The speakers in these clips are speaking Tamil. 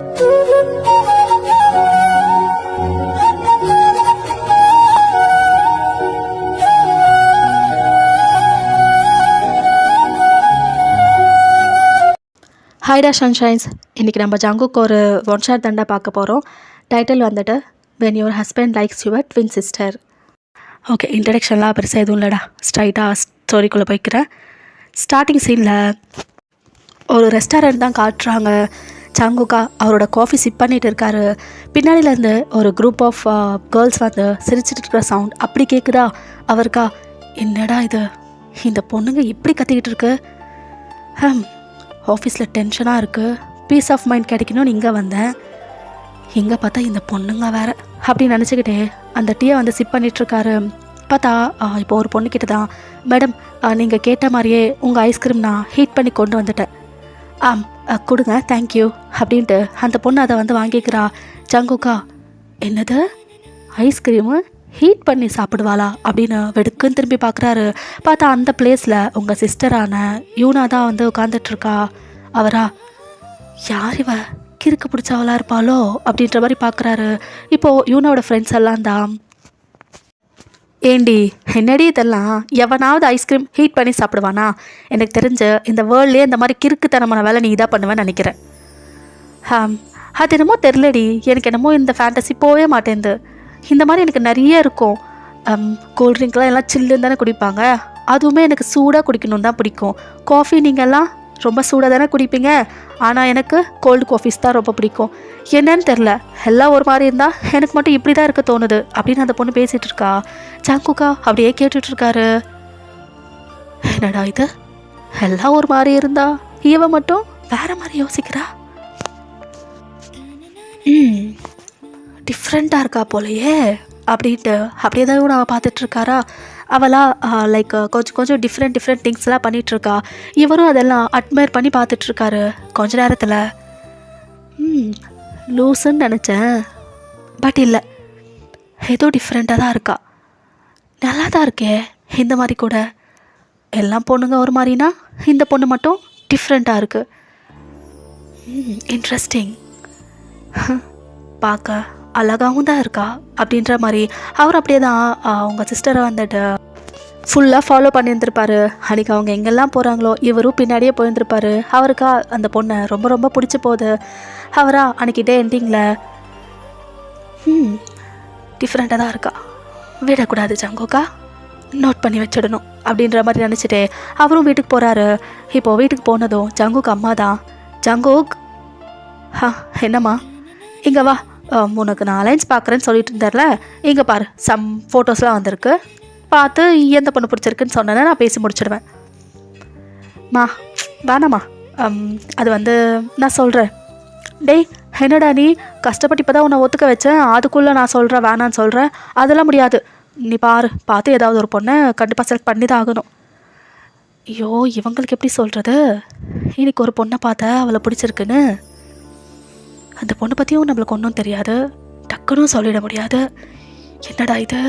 ஹாய்டா சன்ஷைன்ஸ். இன்றைக்கி நம்ம ஜங்குக்கு ஒரு ஒன் ஷாட் தண்டா பார்க்க போகிறோம். டைட்டில் வந்துட்டு when your husband likes your twin sister. Okay, இன்ட்ரடக்ஷன்லாம் பெருசாக எதுவும் இல்லைடா, ஸ்ட்ரைட்டாக ஸ்டோரிக்குள்ளே போய்க்கிறேன். ஸ்டார்டிங் சீனில் ஒரு ரெஸ்டாரண்ட் தான் காட்டுறாங்க. ஜங்குக்கா அவரோட காஃபி சிப் பண்ணிகிட்டு இருக்காரு. பின்னாடியிலேருந்து ஒரு குரூப் ஆஃப் கேர்ள்ஸ் வந்து சிரிச்சிட்டு இருக்கிற சவுண்ட் அப்படி கேட்குதா. அவருக்கா என்னடா இது, இந்த பொண்ணுங்க இப்படி கத்திக்கிட்டு இருக்கு, ஆஃபீஸில் டென்ஷனாக இருக்குது, பீஸ் ஆஃப் மைண்ட் கிடைக்கணும்னு இங்கே வந்தேன், இங்கே பார்த்தா இந்த பொண்ணுங்க வேறு அப்படின்னு நினச்சிக்கிட்டே அந்த டீயை வந்து சிப் பண்ணிகிட்ருக்காரு. பார்த்தா இப்போ ஒரு பொண்ணுக்கிட்ட தான், மேடம் நீங்கள் கேட்ட மாதிரியே உங்கள் ஐஸ்கிரீம் நான் ஹீட் பண்ணி கொண்டு வந்துட்டேன், கொடுங்க தேங்க்யூ அப்படின்ட்டு அந்த பொண்ணு அதை வந்து வாங்கிக்கிறா. ஜங்குக்கா என்னது, ஐஸ்கிரீமு ஹீட் பண்ணி சாப்பிடுவாளா அப்படின்னு வெடுக்குன்னு திரும்பி பார்க்குறாரு. பார்த்தா அந்த பிளேஸில் உங்கள் சிஸ்டரான யூனா தான் வந்து உட்காந்துட்ருக்கா. அவரா, யார் இவ, கிறுக்கு பிடிச்சவளா இருப்பாளோ அப்படின்ற மாதிரி பார்க்குறாரு. இப்போது யூனாவோட ஃப்ரெண்ட்ஸ் எல்லாம் தான், ஏண்டி என்னடி இதெல்லாம், எவனாவது ஐஸ்கிரீம் ஹீட் பண்ணி சாப்பிடுவானா, எனக்கு தெரிஞ்சு இந்த வேர்ல்ட்லேயே இந்த மாதிரி கிறுக்குத்தனமான வேலை நீ இதாக பண்ணுவேன்னு நினைக்கிறேன். அது என்னமோ தெரிலடி, எனக்கு என்னமோ இந்த ஃபேண்டசி போகவே மாட்டேங்குது. இந்த மாதிரி எனக்கு நிறைய இருக்கும். கூல்ட்ரிங்க்லாம் எல்லாம் சில்லுன்னு தானே குடிப்பாங்க, அதுவுமே எனக்கு சூடாக குடிக்கணும் தான் பிடிக்கும். காஃபி நீங்கள்லாம் ரொம்ப சூடாக தானே குடிப்பீங்க, ஆனால் எனக்கு கோல்டு காஃபிஸ் தான் ரொம்ப பிடிக்கும். என்னன்னு தெரில, எல்லாம் ஒரு மாதிரி இருந்தால் எனக்கு மட்டும் இப்படி தான் இருக்க தோணுது அப்படின்னு அந்த பொண்ணு பேசிகிட்டு இருக்கா. ஜங்குக்கா அப்படியே கேட்டுட்ருக்காரு, என்னடா இது, எல்லாம் ஒரு மாதிரி இருந்தா இவ மட்டும் வேற மாதிரி யோசிக்கிறா, டிஃப்ரெண்ட்டாக இருக்கா போலையே அப்படின்ட்டு அப்படியே தான் அவள் பார்த்துட்ருக்காரா. அவளா லைக் கொஞ்சம் டிஃப்ரெண்ட் திங்ஸ்லாம் பண்ணிகிட்ருக்கா. இவரும் அதெல்லாம் அட்மையர் பண்ணி பார்த்துட்ருக்காரு. கொஞ்ச நேரத்தில் லூஸுன்னு நினச்சேன், பட் இல்லை, ஏதோ டிஃப்ரெண்ட்டாக தான் இருக்கா, நல்லா தான் இருக்கே. இந்த மாதிரி கூட எல்லாம் பொண்ணுங்க ஒரு மாதிரினா இந்த பொண்ணு மட்டும் டிஃப்ரெண்ட்டாக இருக்குது, இன்ட்ரெஸ்டிங், பார்க்க அழகாகவும் தான் இருக்கா அப்படின்ற மாதிரி அவர் அப்படியே தான் அவங்க சிஸ்டரை வந்துட்டு ஃபுல்லாக ஃபாலோ பண்ணியிருந்திருப்பாரு. அன்றைக்கி அவங்க எங்கெல்லாம் போகிறாங்களோ இவரும் பின்னாடியே போயிருந்திருப்பாரு. அவருக்கா அந்த பொண்ணை ரொம்ப ரொம்ப பிடிச்சி போகுது. அவரா அன்றைக்கி டே எண்டிங்கில் டிஃப்ரெண்ட்டாக தான் இருக்கா, விடக்கூடாது ஜங்குக்கா, நோட் பண்ணி வச்சிடணும் அப்படின்ற மாதிரி நினச்சிட்டு அவரும் வீட்டுக்கு போகிறாரு. இப்போது வீட்டுக்கு போனதும் ஜங்குக்கு அம்மா தான், ஜங்குக் என்னம்மா இங்கே வா, உனக்கு நான் அலைன்ஸ் பார்க்குறேன்னு சொல்லிட்டு இருந்தார்ல, இங்கே பாரு சம் ஃபோட்டோஸ்லாம் வந்திருக்கு, பார்த்து எந்த பொண்ணு பிடிச்சிருக்குன்னு சொன்னேன்னா நான் பேசி முடிச்சிடுவேன். வேணாம்மா, அது வந்து நான் சொல்கிறேன். டேய் என்னடா நீ, கஷ்டப்பட்டு இப்போ தான் உன்னை ஒத்துக்க வச்சேன், அதுக்குள்ளே நான் சொல்கிறேன் வேணான்னு சொல்கிறேன், அதெல்லாம் முடியாது, நீ பார்த்து ஏதாவது ஒரு பொண்ணை கண்டிப்பாக செலக்ட் பண்ணி தான் ஆகணும். ஐயோ இவங்களுக்கு எப்படி சொல்கிறது, இன்னைக்கு ஒரு பொண்ணை பார்த்தா அவளை பிடிச்சிருக்குன்னு, அந்த பொண்ணை பற்றியும் நம்மளுக்கு ஒன்றும் தெரியாது, டக்குன்னு சொல்லிட முடியாது, என்னடா இது,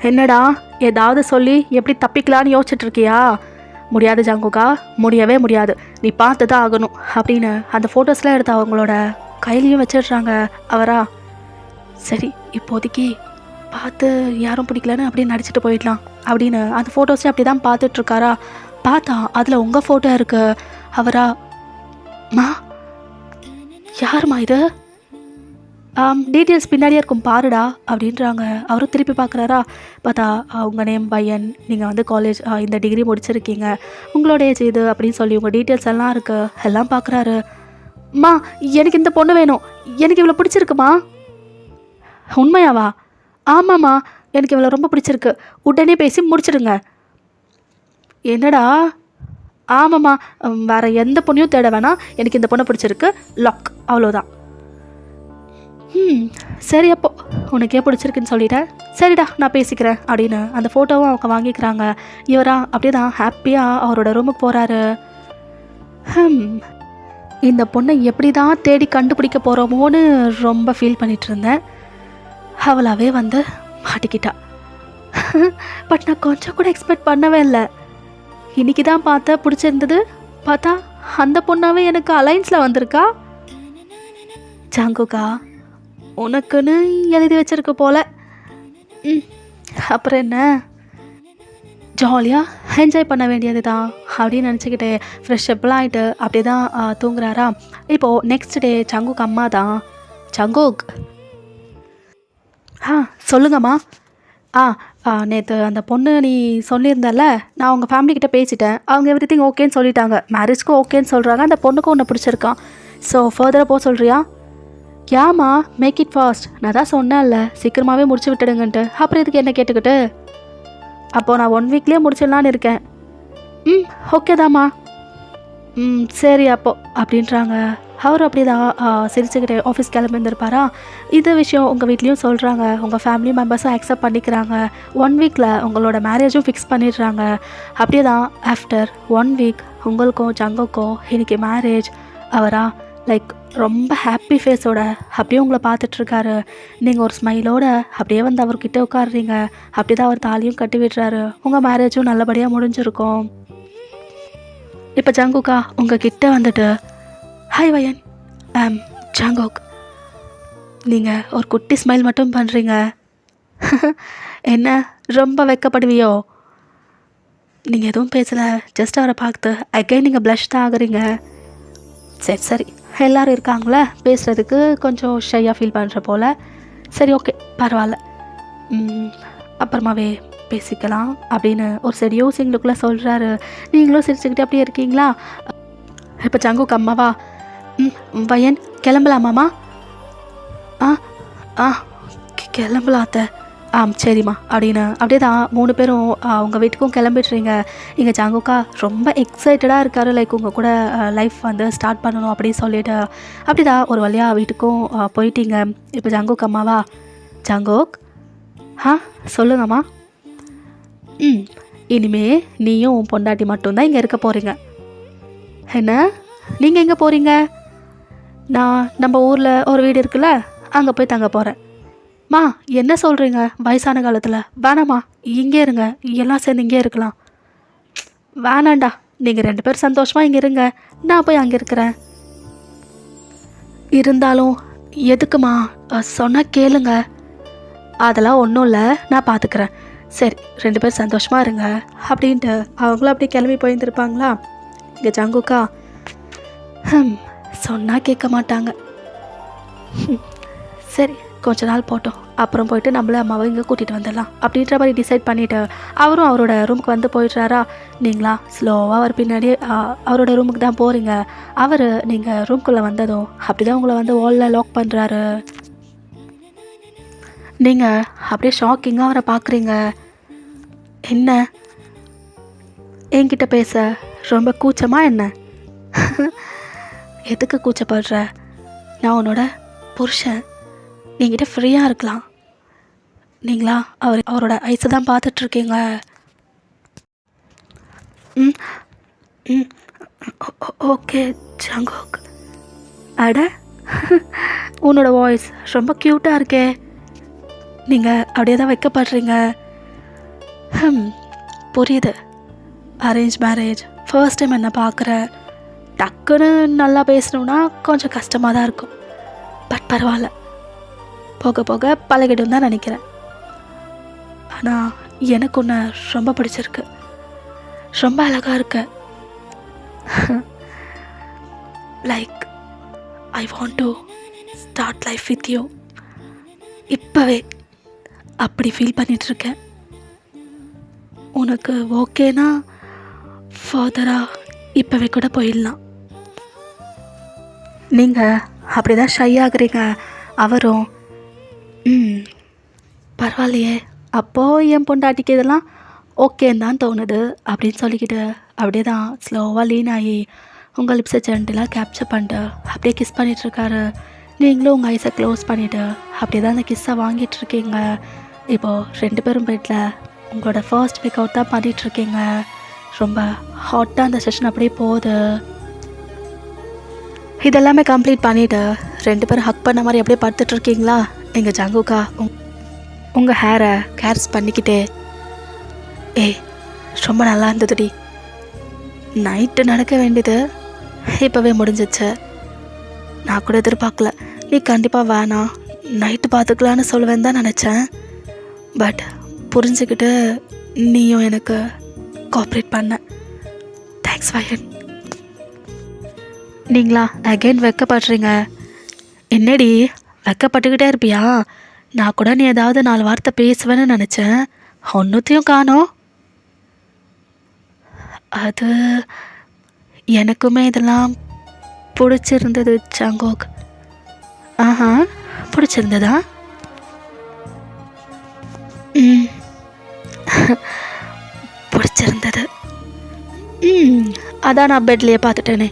என்னடா ஏதாவது சொல்லி எப்படி தப்பிக்கலான்னு யோசிச்சுட்ருக்கியா, முடியாது ஜங்குக்கா, முடியவே முடியாது, நீ பார்த்து தான் ஆகணும் அப்படின்னு அந்த ஃபோட்டோஸ்லாம் எடுத்து அவங்களோட கையிலையும் வச்சிடுறாங்க. அவரா, சரி இப்போதைக்கு பார்த்து யாரும் பிடிக்கலன்னு அப்படியே நடிச்சிட்டு போயிடலாம் அப்படின்னு அந்த ஃபோட்டோஸே அப்படி தான் பார்த்துட்ருக்காரா. பார்த்தா அதில் உங்கள் ஃபோட்டோ இருக்கு. அவரா, யாருமா இது, டீட்டெயில்ஸ் பின்னாடியே இருக்கும் பாருடா அப்படின்றாங்க. அவரும் திருப்பி பார்க்குறாரா. பார்த்தா உங்கள் நேம் பையன், நீங்கள் வந்து காலேஜ் இந்த டிகிரி முடிச்சிருக்கீங்க, உங்களோட ஏஜ் இது அப்படின்னு சொல்லி உங்கள் டீட்டெயில்ஸ் எல்லாம் இருக்குது. எல்லாம் பார்க்குறாரு. எனக்கு இந்த பொண்ணு வேணும், எனக்கு இவ்வளோ பிடிச்சிருக்குமா. உண்மையாவா? ஆமாம்மா, எனக்கு இவ்வளோ ரொம்ப பிடிச்சிருக்கு, உடனே பேசி முடிச்சிடுங்க. என்னடா, ஆமாம்மா, வேறு எந்த பொண்ணையும் தேட வேணாம், எனக்கு இந்த பொண்ணை பிடிச்சிருக்கு, லாக், அவ்வளோதான். சரி அப்போ உனக்கே பிடிச்சிருக்குன்னு சொல்லிட்டேன், சரிடா நான் பேசிக்கிறேன் அப்படின்னு அந்த ஃபோட்டோவும் அவங்க வாங்கிக்கிறாங்க. இவரா அப்படியே தான் ஹாப்பியாக அவரோட ரூமுக்கு போகிறாரு. இந்த பொண்ணை எப்படி தான் தேடி கண்டுபிடிக்க போகிறோமோன்னு ரொம்ப ஃபீல் பண்ணிகிட்டு இருந்தேன். அவளாவே வந்து மாட்டிக்கிட்டா. பட் நான் கொஞ்சம் கூட எக்ஸ்பெக்ட் பண்ணவே இல்லை. இன்றைக்கி தான் பார்த்தா பிடிச்சிருந்தது, பார்த்தா அந்த பொண்ணாவே எனக்கு அலைன்ஸில் வந்திருக்கா. ஜங்குக்கா உனக்குன்னு எழுதி வச்சிருக்க போல. அப்புறம் என்ன, ஜாலியாக என்ஜாய் பண்ண வேண்டியது தான் அப்படின்னு நினச்சிக்கிட்டு ஃப்ரெஷ்ஷப்லாம் ஆகிட்டு அப்படி தான் தூங்குறாரா. இப்போது நெக்ஸ்ட் டே ஜங்குக் அம்மா தான். ஜங்குக், சொல்லுங்கம்மா. நேற்று அந்த பொண்ணு நீ சொல்லியிருந்தல, நான் உங்கள் ஃபேமிலிக்கிட்ட பேசிட்டேன். அவங்க எவ்ரிதிங் ஓகேன்னு சொல்லிட்டாங்க. மேரேஜ்க்கும் ஓகேன்னு சொல்கிறாங்க. அந்த பொண்ணுக்கும் ஒன்று பிடிச்சிருக்கான். ஸோ ஃபர்தராக போக சொல்கிறியா? ஏம்மா, மேக் இட் ஃபாஸ்ட். நான் தான் சொன்னேன்ல சீக்கிரமாகவே முடிச்சு விட்டுடுங்கன்ட்டு. அப்புறம் இதுக்கு என்ன கேட்டுக்கிட்டு? அப்போது நான் 1 வீக்லேயே முடிச்சிடலான்னு இருக்கேன். ஓகே தாம்மா. சரி அப்போ அப்படின்றாங்க. அவர் அப்படி தான் சிரிச்சுக்கிட்டே ஆஃபீஸ் கிளம்பியிருந்திருப்பாரா. இது விஷயம் உங்கள் வீட்லேயும் சொல்கிறாங்க. உங்கள் ஃபேமிலி மெம்பர்ஸும் அக்செப்ட் பண்ணிக்கிறாங்க. 1 வீக்கில் உங்களோட மேரேஜும் ஃபிக்ஸ் பண்ணிடுறாங்க. அப்படியே தான் ஆஃப்டர் 1 வீக் உங்களுக்கும் ஜங்குக்கும் இன்றைக்கி மேரேஜ். அவரா லைக் ரொம்ப ஹாப்பி ஃபேஸோட அப்படியே உங்களை பார்த்துட்ருக்காரு. நீங்கள் ஒரு ஸ்மைலோட அப்படியே வந்து அவர்கிட்ட உட்காடுறீங்க. அப்படி தான் அவர் தாலியும் கட்டி விடுறாரு. உங்கள் மேரேஜும் நல்லபடியாக முடிஞ்சிருக்கும். இப்போ ஜங்குக்கா உங்கள் கிட்ட வந்துட்டு, ஹாய் வயன், ஜங்குக். நீங்கள் ஒரு குட்டி ஸ்மைல் மட்டும் பண்ணுறீங்க. என்ன ரொம்ப வெக்கப்படுவியோ? நீங்கள் எதுவும் பேசலை, ஜஸ்ட் அவரை பார்த்து அகைன் நீங்கள் ப்ளஷ் தான் ஆகுறீங்க. சரி எல்லோரும் இருக்காங்களே, பேசுகிறதுக்கு கொஞ்சம் ஷையாக ஃபீல் பண்ணுற போல். சரி ஓகே பரவாயில்ல, அப்புறமாவே பேசிக்கலாம் அப்படின்னு ஒரு சரி யோசிங்களுக்குள்ளே சொல்கிறாரு. நீங்களும் சிரிச்சுக்கிட்டே அப்படியே இருக்கீங்களா? இப்போ ஜங்குக் அம்மாவா, வயன் கிளம்பலாமாம்மா? கிளம்பலாத்த. சரிம்மா அப்படின்னு அப்படியே தான் 3 பேரும் உங்கள் வீட்டுக்கும் கிளம்பிடுறீங்க. இங்கே ஜங்குக்கா ரொம்ப எக்ஸைட்டடாக இருக்கார். லைக் உங்கள் கூட லைஃப் வந்து ஸ்டார்ட் பண்ணணும் அப்படின்னு சொல்லிட்டு அப்படி தான் ஒரு வழியாக வீட்டுக்கும் போயிட்டீங்க. இப்போ ஜங்குக் அம்மாவா, ஜங்குக் சொல்லுங்கம்மா. இனிமே நீயும் உன் பொண்டாட்டி மட்டும்தான் இங்கே இருக்க போகிறீங்க. என்ன, நீங்கள் எங்கே போகிறீங்க? நான் நம்ம ஊரில் ஒரு வீடு இருக்குல்ல, அங்கே போய் தங்க போகிறேன். மா என்ன சொல்கிறீங்க? வயசான காலத்தில் வேணாம்மா, இங்கே இருங்க, எல்லாம் சேர்ந்து இங்கே இருக்கலாம். வேணாண்டா, நீங்கள் 2 பேர் சந்தோஷமாக இங்கே இருங்க, நான் போய் அங்கே இருக்கிறேன். இருந்தாலும் எதுக்குமா? சொன்னால் கேளுங்க. அதெல்லாம் ஒன்றும் இல்லை, நான் பார்த்துக்கிறேன். சரி 2 பேர் சந்தோஷமாக இருங்க அப்படின்ட்டு அவங்களும் அப்படியே கிளம்பி போயிருந்துருப்பாங்களா. இங்கே ஜங்குக்கா, சொன்னால் கேட்க மாட்டாங்க. சரி கொஞ்ச நாள் போட்டோம், அப்புறம் போயிட்டு நம்மள அம்மாவை இங்கே கூட்டிகிட்டு வந்துடலாம் அப்படின்ற மாதிரி டிசைட் பண்ணிவிட்டு அவரும் அவரோட ரூமுக்கு வந்து போயிடுறாரா. நீங்களா ஸ்லோவாக அவர் பின்னாடியே அவரோட ரூமுக்கு தான் போகிறீங்க. அவர் நீங்கள் ரூம்குள்ளே வந்ததும் அப்படி தான் உங்களை வந்து வாலில் லாக் பண்ணுறாரு. நீங்கள் அப்படியே ஷாக்கிங்காக அவரை பார்க்குறீங்க. என்ன, என்கிட்ட பேச ரொம்ப கூச்சமாக என்ன? எதுக்கு கூச்சப்படுற? நான் உன்னோட புருஷன், நீங்கிட்ட ஃப்ரீயாக இருக்கலாம். நீங்களா அவரோட ஐஸை தான் பார்த்துட்ருக்கீங்க. Okay Jungkook. அட உன்னோட வாய்ஸ் ரொம்ப க்யூட்டாக இருக்கே. நீங்கள் அப்படியே தான் வைக்கப்படுறீங்க. புரியுது, அரேஞ்ச் மேரேஜ், ஃபர்ஸ்ட் டைம் என்ன பார்க்குற. டக்குன்னு நல்லா பேசணுன்னா கொஞ்சம் கஷ்டமாக தான் இருக்கும். பட் பரவாயில்ல, போக போக பழகிடும் தான் நினைக்கிறேன். ஆனால் எனக்கு ஒன்று ரொம்ப பிடிச்சிருக்கு. ரொம்ப அழகாக இருக்க. Like I want to start life with you. இப்போவே அப்படி ஃபீல் பண்ணிகிட்ருக்கேன். உனக்கு ஓகேனா ஃபர்தராக இப்போவே கூட போயிடலாம். நீங்கள் அப்படி தான் ஷை ஆகுறீங்க. அவரும் பரவாயில்லையே, அப்போது என் பொண்டாட்டிக்கு இதெல்லாம் ஓகேன்னு தான் தோணுது அப்படின்னு சொல்லிக்கிட்டு அப்படியே தான் ஸ்லோவாக லீன் ஆகி உங்கள் லிப்ஸை ஜென்டலாக கேப்சர் பண்ணிட்டு அப்படியே கிஸ் பண்ணிகிட்ருக்காரு. நீங்களும் உங்கள் ஐஸை க்ளோஸ் பண்ணிவிட்டு அப்படியே தான் அந்த கிஸ்ஸை வாங்கிட்டுருக்கீங்க. இப்போது 2 பேரும் பெட்டில் உங்களோட ஃபர்ஸ்ட் பிக் அவுட் தான் பண்ணிகிட்ருக்கீங்க. ரொம்ப ஹாட்டாக அந்த செஷன் அப்படியே போகுது. இதெல்லாமே கம்ப்ளீட் பண்ணிவிட்டு 2 பேரும் ஹக் பண்ண மாதிரி அப்படியே படுத்துட்ருக்கீங்களா. எங்கள் ஜங்குக்கா உங்கள் ஹேரை கேர்ஸ் பண்ணிக்கிட்டே, ரொம்ப நல்லா இருந்ததுடி. நைட்டு நடக்க வேண்டியது இப்போவே முடிஞ்சிச்சு. நான் கூட எதிர்பார்க்கல நீ கண்டிப்பாக வேணாம், நைட்டு பார்த்துக்கலான்னு சொல்லுவேன்னு தான் நினச்சேன். பட் புரிஞ்சுக்கிட்டு நீயும் எனக்கு கோஆப்ரேட் பண்ண. தேங்க்ஸ் வயன். நீங்களா அகைன் வெக்கப்படுறீங்க? என்னடி வெக்கப்பட்டுக்கிட்டே இருப்பியா? நான் கூட நீ ஏதாவது 4 வார்த்தை பேசுவேன்னு நினச்சேன், ஒன்றுத்தையும் காணோம். அது எனக்குமே இதெல்லாம் பிடிச்சிருந்தது ஜங்கோக். ஆஹா, பிடிச்சிருந்ததா? ம் பிடிச்சிருந்தது. அதான் நான் பெட்லேயே பார்த்துட்டேனே.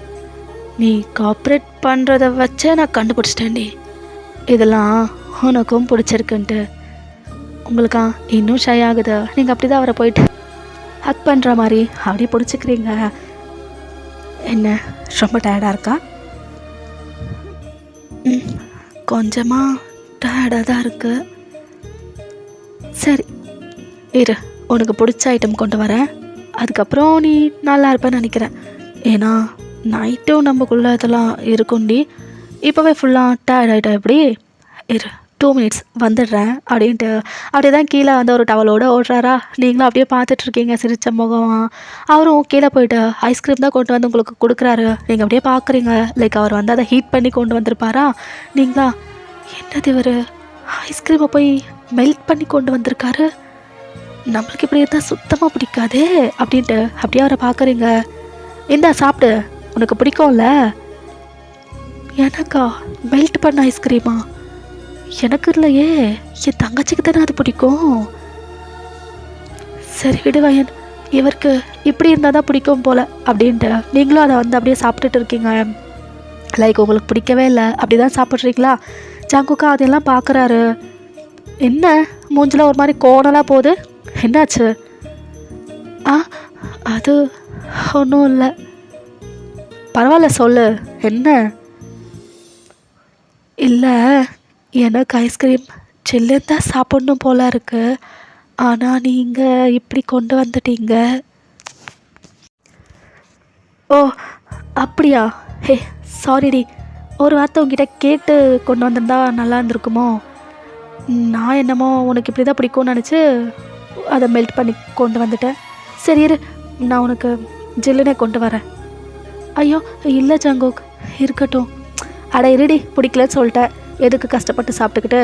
நீ கோஆப்ரேட் பண்ணுறத வச்சே நான் கண்டுபிடிச்சிட்டேன்டி இதெல்லாம் உனக்கும் பிடிச்சிருக்குன்ட்டு. உங்களுக்கா இன்னும் ஷை ஆகுது. நீங்கள் அப்படி தான் அவரை போயிட்டு ஹக் பண்ணுற மாதிரி அப்படியே பிடிச்சிக்கிறீங்க. என்ன ரொம்ப டயர்டாக இருக்கா? கொஞ்சமாக டயர்டாக தான் இருக்கு. சரி இரு, உனக்கு பிடிச்ச ஐட்டம் கொண்டு வரேன். அதுக்கப்புறம் நீ நல்லா இருப்பேன்னு நினைக்கிறேன். ஏன்னா நைட்டும் நம்மக்குள்ளே இதெல்லாம் இருக்கும்டி. இப்போவே ஃபுல்லாக டயர்ட் ஆகிட்டா எப்படி? இரு 2 மினிட்ஸ் வந்துடுறேன் அப்படின்ட்டு அப்படியே தான் கீழே வந்து ஒரு டவலோடு ஓடுறாரா. நீங்களும் அப்படியே பார்த்துட்ருக்கீங்க சிரிச்ச முகம். அவரும் கீழே போயிட்டு ஐஸ்கிரீம் தான் கொண்டு வந்து உங்களுக்கு கொடுக்குறாரு. நீங்கள் அப்படியே பார்க்குறீங்க. லைக் அவர் வந்து அதை ஹீட் பண்ணி கொண்டு வந்திருப்பாரா. நீங்களா என்னது இவர் ஐஸ்கிரீமை போய் மெல்ட் பண்ணி கொண்டு வந்திருக்காரு, நம்மளுக்கு இப்படி இருந்தால் சுத்தமாக பிடிக்காதே அப்படின்ட்டு அப்படியே அவரை பார்க்குறீங்க. இந்தா சாப்பிடு, உனக்கு பிடிக்கும்ல. எனக்கா மெல்ட் பண்ண ஐஸ்கிரீமா? எனக்கு இல்லையே, என் தங்கச்சிக்கு தானே அது பிடிக்கும். சரி விடுவயன், இவருக்கு இப்படி இருந்தால் தான் பிடிக்கும் போல் அப்படின்ட்டு நீங்களும் அதை வந்து அப்படியே சாப்பிட்டுட்டு இருக்கீங்க. லைக் உங்களுக்கு பிடிக்கவே இல்லை அப்படி தான் சாப்பிட்றீங்களா. ஜங்குக்கா அதெல்லாம் பார்க்குறாரு. என்ன மூஞ்சில் ஒரு மாதிரி கோணலாக போகுது, என்னாச்சு? அது ஒன்றும் இல்லை. பரவாயில்ல சொல்லு, என்ன? இல்லை, எனக்கு ஐஸ்கிரீம் சில்லுன்னு தான் சாப்பிட்ணும் போல இருக்கு. ஆனால் நீங்கள் இப்படி கொண்டு வந்துட்டீங்க. ஓ அப்படியா? ஹே சாரிடி, ஒரு வார்த்தை உங்ககிட்ட கேட்டு கொண்டு வந்திருந்தா நல்லா இருந்திருக்குமோ. நான் என்னமோ உனக்கு இப்படி தான் பிடிக்கும்னு நினச்சி அதை மெல்ட் பண்ணி கொண்டு வந்துட்டேன். சரி இரு, நான் உனக்கு ஜில்லுனே கொண்டு வரேன். ஐயோ இல்லை ஜங்கோக், இருக்கட்டும். அட இருடி, பிடிக்கலன்னு சொல்லிட்டேன், எதுக்கு கஷ்டப்பட்டு சாப்பிட்டுக்கிட்டு.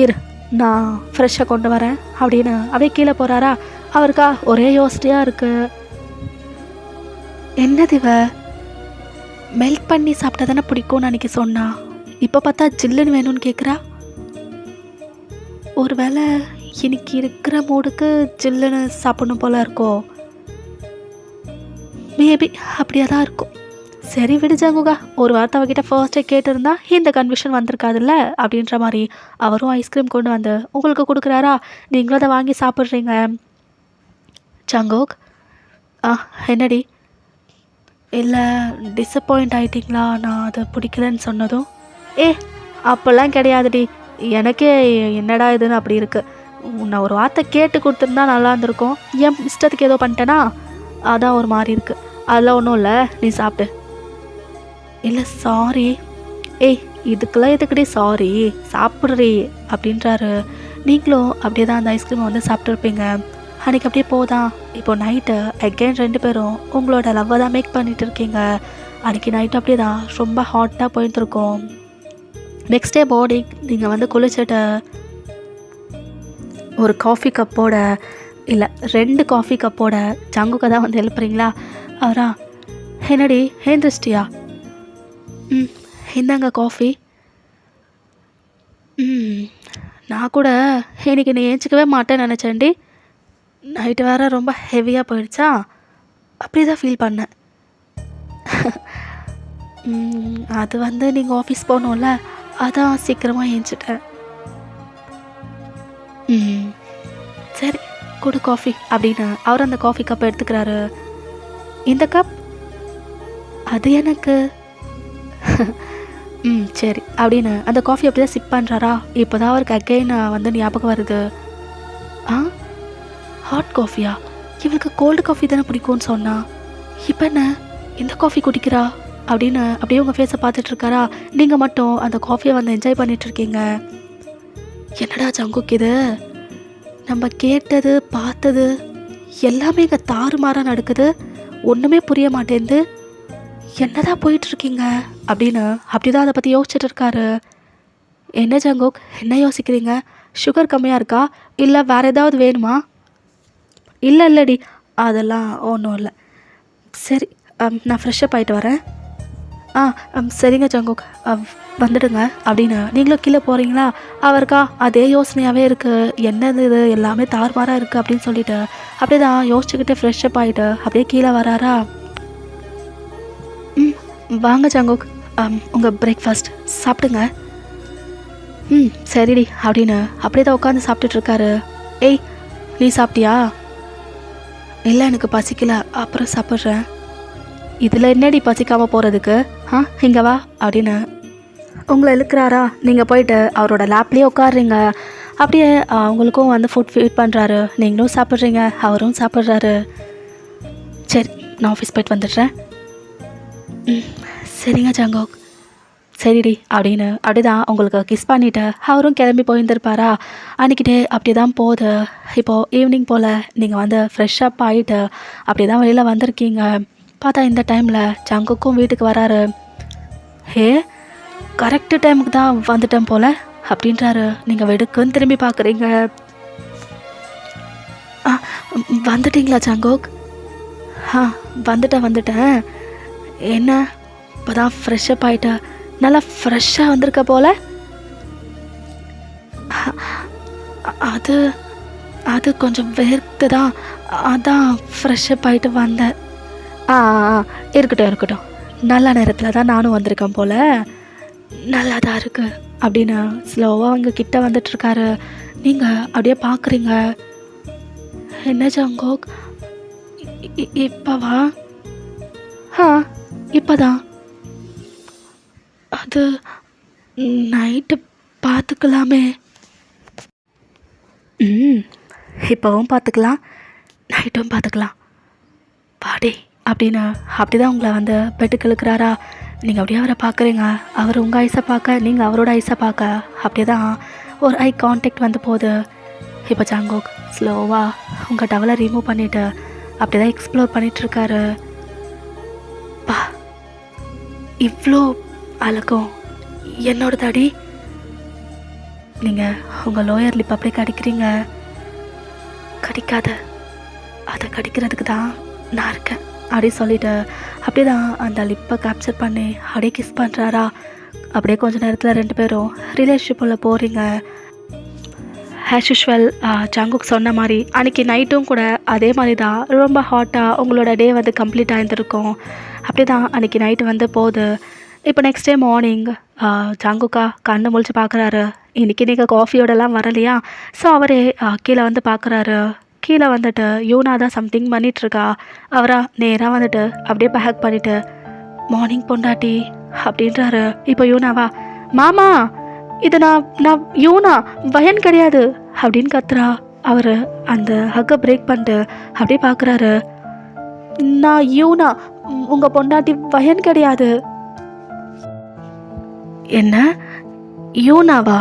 இரு நான் ஃப்ரெஷ்ஷாக கொண்டு வரேன் அப்படின்னு அப்படியே கீழே போகிறாரா. அவருக்கா ஒரே யோசனையாக இருக்குது. என்னது இவ மெல்ட் பண்ணி சாப்பிட்டா தானே பிடிக்கும்னு அன்றைக்கி சொன்னா, இப்போ பார்த்தா ஜில்லுன்னு வேணும்னு கேட்குறா. ஒரு வேளை இன்னைக்கு இருக்கிற மூடுக்கு ஜில்லுன்னு சாப்பிடணும் போல இருக்கோ. மேபி அப்படியே தான் இருக்கும். சரி விடு ஜங்குகா, ஒரு வார்த்தை அவகிட்ட ஃபர்ஸ்ட்டே கேட்டிருந்தா இந்த கன்ஃபியூஷன் வந்திருக்காதுல்ல அப்படின்ற மாதிரி அவரும் ஐஸ்கிரீம் கொண்டு வந்து உங்களுக்கு கொடுக்குறாரா. நீங்களும் அதை வாங்கி சாப்பிட்றீங்க. ஜங்கோக் என்னடி? இல்லை டிசப்பாயிண்ட் ஆகிட்டிங்களா நான் அதை பிடிக்கலன்னு சொன்னதும்? அப்போல்லாம் கிடையாதுடி, எனக்கே என்னடா இதுன்னு அப்படி இருக்குது. நான் ஒரு வார்த்தை கேட்டு கொடுத்துருந்தா நல்லா இருந்திருக்கும். என் இஷ்டத்துக்கு ஏதோ பண்ணிட்டேனா, அதான் ஒரு மாதிரி இருக்குது. அதெல்லாம் ஒன்றும் இல்லை, நீ சாப்பிட்டு. இல்லை சாரி. இதுக்கெல்லாம் எதுக்குடி சாரி, சாப்பிட்றீ அப்படின்றாரு. நீங்களும் அப்படியே தான் அந்த ஐஸ்கிரீமை வந்து சாப்பிட்ருப்பீங்க. அன்றைக்கி அப்படியே போதான். இப்போ நைட்டு அகெயின் 2 பேரும் உங்களோட லவ்வை தான் மேக் பண்ணிகிட்டு இருக்கீங்க. அன்றைக்கி நைட்டு அப்படியே தான் ரொம்ப ஹாட்டாக போயிட்டுருக்கோம். நெக்ஸ்ட் டே மார்னிங் நீங்கள் வந்து குளிச்சுட்டு ஒரு காஃபி கப்போட இல்லை 2 காஃபி கப்போட ஜங்குக்கை தான் வந்து எழுப்புறீங்களா. அவரா என்னடி ஏந்திரிச்சிட்டியா? இந்தாங்க காஃபி. நான் கூட இன்னைக்கு நீ ஏஞ்சிக்கவே மாட்டேன்னு நினச்சேன்டி. நைட்டு வேறு ரொம்ப ஹெவியாக போயிடுச்சா, அப்படி தான் ஃபீல் பண்ணேன். அது வந்து நீங்கள் ஆஃபீஸ் போகணும்ல, அதான் சீக்கிரமாக ஏஞ்சிட்டேன். சரி கொடு காஃபி அப்படின்னு அவர் அந்த காஃபி கப் எடுத்துக்கிறாரு. இந்த கப் அது எனக்கு. சரி அப்படின்னு அந்த காஃபி அப்படி தான் சிப் பண்ணுறாரா. இப்போ தான் அவருக்கு அகெயின் வந்து ஞாபகம் வருது. ஹாட் காஃபியா? இவளுக்கு கோல்டு காஃபி தானே பிடிக்கும்னு சொன்னா, இப்போ என்ன இந்த காஃபி குடிக்கிறா அப்படின்னு அப்படியே உங்கள் ஃபேஸை பார்த்துட்டு இருக்காரா. நீங்கள் மட்டும் அந்த காஃபியை வந்து என்ஜாய் பண்ணிகிட்ருக்கீங்க. என்னடா ஜங்குக் இது, நம்ம கேட்டது பார்த்தது எல்லாமே இங்கே தாறுமாறாக நடக்குது, ஒன்றுமே புரிய மாட்டேங்குது, என்னதான் போயிட்டுருக்கீங்க அப்படின்னு அப்படிதான் அதை பற்றி யோசிச்சுட்டு இருக்காரு. என்ன ஜங்குக், என்ன யோசிக்கிறீங்க? சுகர் கம்மியாக இருக்கா, இல்லை வேறு ஏதாவது வேணுமா? இல்லடி, அதெல்லாம் ஒன்றும் இல்லை. சரி, நான் ஃப்ரெஷ்ஷப் ஆகிட்டு வரேன். சரிங்க ஜங்குக், வந்துடுங்க அப்படின்னு நீங்களும் கீழே போகிறீங்களா? அவருக்கா அதே யோசனையாகவே இருக்குது, என்னது இது எல்லாமே தாறுமாறாக இருக்குது அப்படின்னு சொல்லிட்டு அப்படியே தான் யோசிச்சுக்கிட்டே ஃப்ரெஷ்ஷப் ஆகிட்டு அப்படியே கீழே வராரா. வாங்க ஜங்குக், உங்கள் பிரேக்ஃபாஸ்ட் சாப்பிடுங்க. சரிடி அப்படின்னு அப்படியே தான் உட்காந்து சாப்பிட்டுட்ருக்காரு. ஏய், நீ சாப்பிட்டியா? இல்லை, எனக்கு பசிக்கல, அப்புறம் சாப்பிட்றேன். இதில் என்னடி பசிக்காமல் போகிறதுக்கு? இங்கே வா அப்படின்னு உங்களை இழுக்கிறாரா. நீங்கள் போயிட்டு அவரோட லேப்லேயே உட்காடுறீங்க. அப்படியே அவங்களுக்கும் வந்து ஃபுட் ஃபீட் பண்ணுறாரு, நீங்களும் சாப்பிட்றீங்க, அவரும் சாப்பிட்றாரு. சரி, நான் ஆஃபீஸ் போயிட்டு வந்துடுறேன். சரிங்க ஜங்குக், சரிடி அப்படின்னு அப்படி தான் உங்களுக்கு கிஸ் பண்ணிவிட்டு அவரும் கிளம்பி போயிருந்திருப்பாரா. அன்றைக்கிட்டே அப்படி தான் போகுது. இப்போது ஈவினிங் போல் நீங்கள் வந்து ஃப்ரெஷ்ஷப் ஆகிட்டு அப்படி தான் வெளியில் வந்திருக்கீங்க. பார்த்தா இந்த டைமில் ஜங்குக்கும் வீட்டுக்கு வராரு. ஹே, கரெக்டு டைமுக்கு தான் வந்துட்டேன் போல் அப்படின்றாரு. நீங்கள் வெடுக்குன்னு திரும்பி பார்க்குறீங்க. வந்துட்டீங்களா ஜங்குக்? வந்துட்டேன். என்ன இப்போ தான் ஃப்ரெஷ்ஷப் ஆகிட்ட, நல்லா ஃப்ரெஷ்ஷாக வந்திருக்க போல். அது அது கொஞ்சம் வேர்த்து தான், அதான் ஃப்ரெஷ்ஷப் ஆகிட்டு வந்தேன். இருக்கட்டும், நல்ல நேரத்தில் தான் நானும் வந்திருக்கேன் போல், நல்லா தான் இருக்குது அப்படின்னு ஸ்லோவாக அவங்க கிட்ட வந்துட்டுருக்காரு. நீங்கள் அப்படியே பார்க்குறீங்க. என்ன ஜங்குக், இப்போவா? இப்போதான். அது நைட்டு பார்த்துக்கலாமே. இப்போவும் பார்த்துக்கலாம், நைட்டும் பார்த்துக்கலாம், பாடி அப்படின்னு அப்படி தான் உங்களை வந்து பெட்டுக்கு இழுக்கிறாரா. நீங்கள் அப்படியே அவரை பார்க்குறீங்க, அவர் உங்கள் ஐஸை பார்க்க, நீங்கள் அவரோட ஐஸை பார்க்க அப்படியே தான் ஒரு ஐ கான்டாக்ட் வந்து போகுது. இப்போ ஜங்குக் ஸ்லோவாக உங்கள் டவலை ரிமூவ் பண்ணிவிட்டு அப்படி தான் எக்ஸ்ப்ளோர் பண்ணிகிட்ருக்காரு. பா, இவ்வளோ அழகும் என்னோட தாடி. நீங்கள் உங்கள் லோயர் லிப் அப்படியே கடிக்கிறீங்க. கடிக்காத, அதை கடிக்கிறதுக்கு தான் நான் இருக்கேன் அப்படி சொல்லிவிட்டு அப்படியே தான் அந்த லிப்பை கேப்சர் பண்ணி அப்படியே கிஸ் பண்ணுறாரா. அப்படியே கொஞ்சம் நேரத்தில் ரெண்டு பேரும் ரிலேஷன்ஷிப்பில் போகிறீங்க. ஆஸ் யூஷுவல் ஜங்குக் சொன்ன மாதிரி அன்றைக்கி நைட்டும் கூட அதே மாதிரி தான் ரொம்ப ஹாட்டாக உங்களோட டே வந்து கம்ப்ளீட் ஆகிருந்துருக்கும். அப்படி தான் அன்றைக்கி நைட்டு வந்து போகுது. இப்போ நெக்ஸ்ட் டே மார்னிங் ஜங்குக்கா கண்ணு முழிச்சு பார்க்குறாரு. இன்றைக்கி நீங்கள் காஃபியோடலாம் வரலையா? ஸோ அவரே கீழே வந்து பார்க்குறாரு. கீழே வந்துட்டு யூனா தான் சம்திங் பண்ணிகிட்ருக்கா. அவரா நேராக வந்துட்டு அப்படியே பேக் பண்ணிவிட்டு மார்னிங் பொண்டாட்டி அப்படின்றாரு. இப்போ யூனாவா, மாமா இது நான் யூனா, வயன் கிடையாது அப்படின்னு கத்துறா. அவர் அந்த ஹக்கை பிரேக் பண்ணிட்டு அப்படியே பார்க்குறாரு. நான் யூனா, உங்கள் பொண்டாட்டி வயன் கிடையாது. என்ன, யூனாவா?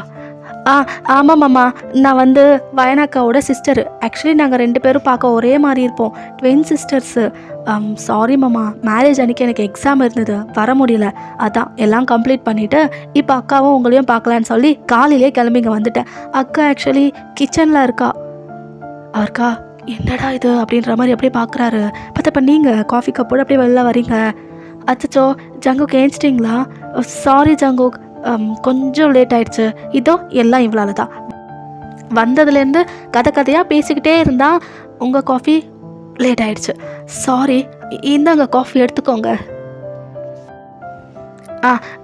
ஆமாம் மாமா, நான் வந்து வயனாக்காவோட சிஸ்டரு. ஆக்சுவலி நாங்கள் ரெண்டு பேரும் பார்க்க ஒரே மாதிரி இருப்போம், ட்வின் சிஸ்டர்ஸு. சாரி மாமா, மேரேஜ் அன்றைக்கி எனக்கு எக்ஸாம் இருந்தது, வர முடியல. அதான் எல்லாம் கம்ப்ளீட் பண்ணிவிட்டு இப்போ அக்காவும் உங்களையும் பார்க்கலான்னு சொல்லி காலையிலே கிளம்பிங்க வந்துட்டேன். அக்கா ஆக்சுவலி கிச்சனில் இருக்கா. அவருக்கா என்னடா இது அப்படின்ற மாதிரி அப்படியே பார்க்குறாரு. பார்த்தா இப்போ நீங்கள் காஃபி கப்போடு அப்படியே வெளில வரீங்க. அச்சோ ஜங்குக் ஏஞ்சிட்டிங்களா? சாரி ஜங்குக், கொஞ்சம் லேட் ஆயிடுச்சு. இதோ எல்லாம் இவ்வளோ தான். வந்ததுலேருந்து கதையாக பேசிக்கிட்டே இருந்தா உங்கள் காஃபி லேட் ஆயிடுச்சு. சாரி, இந்தாங்க காஃபி எடுத்துக்கோங்க.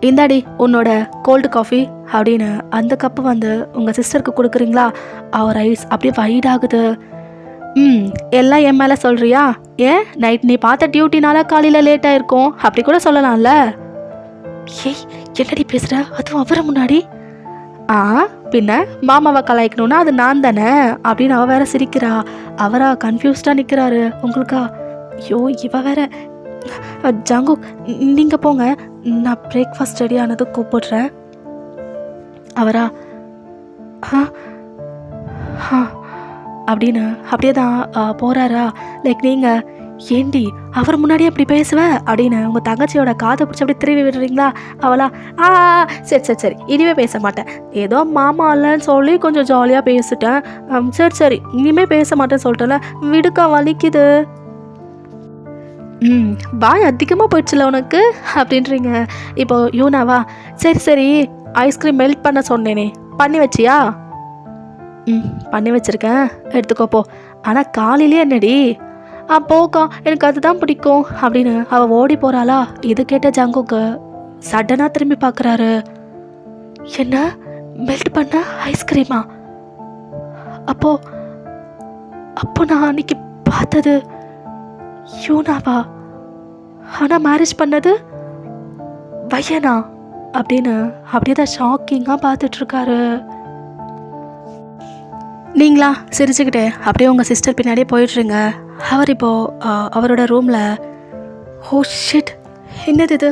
இந்தாடி உன்னோட கோல்டு காஃபி அப்படின்னு அந்த கப்பு வந்து உங்கள் சிஸ்டருக்கு கொடுக்குறீங்களா? அவர் ஐஸ் அப்படியே வைடாகுது. எல்லாம் என் மேலே சொல்கிறியா? ஏன் நைட் நீ பார்த்த டியூட்டினால காலையில் லேட் ஆகிருக்கும் அப்படி கூட சொல்லலாம்ல. ஏய், என்னடி பேசுகிற, அதுவும் அவரை முன்னாடி? பின்ன மாமாவை கலாய்க்கணுன்னா அது நான் தானே அப்படின்னு அவ வேற சிரிக்கிறா. அவரா கன்ஃபியூஸ்டாக நிற்கிறாரு. உங்களுக்கா? ஐயோ, இவ வேற ஜங்குக் நீங்கள் போங்க, நான் பிரேக்ஃபாஸ்ட் ரெடி ஆனது கூப்பிடுறேன். அவரா ஆ ஆ அப்படின்னு அப்படியே தான் போகிறாரா. லைக் நீங்கள் ஏண்டி அவர் முன்னாடியே அப்படி பேசுவ அப்படின்னு உங்கள் தங்கச்சியோட காதை பிடிச்சி அப்படி திரும்பி விடுறீங்களா? அவளா ஆ சரி சரி சரி இனிமே பேச மாட்டேன், ஏதோ மாமா இல்லைன்னு சொல்லி கொஞ்சம் ஜாலியாக பேசிட்டேன், சரி சரி இனிமேல் பேச மாட்டேன்னு சொல்லிட்டேன்ல, விடுக்கா வலிக்குது. பாய் அதிகமாக போயிடுச்சுல உனக்கு அப்படின்றீங்க. இப்போ யூனாவா சரி சரி ஐஸ்கிரீம் மெல்ட் பண்ண சொன்னேனே பண்ணி வச்சியா? பண்ணி வச்சுருக்கேன் எடுத்துக்கோப்போ. ஆனால் காலையிலே என்னடி? போக்கா எனக்கு அதுதான் பிடிக்கும் அப்படின்னு அவள் ஓடி போகிறாளா. இது கேட்ட ஜங்குக்கு சடனாக திரும்பி பார்க்குறாரு. என்ன மெல்ட் பண்ண ஐஸ்கிரீமா? அப்போ நான் அன்னைக்கு பார்த்தது யூனாவா? ஆனால் மேரேஜ் பண்ணது பையனா அப்படின்னு அப்படியே தான் ஷாக்கிங்காக பார்த்துட்ருக்காரு. நீங்களா சிரிச்சுக்கிட்டே அப்படியே உங்கள் சிஸ்டர் பின்னாடியே போயிட்டுருங்க. அவர் இப்போது அவரோட ரூமில் ஓ ஷிட் என்னது இது,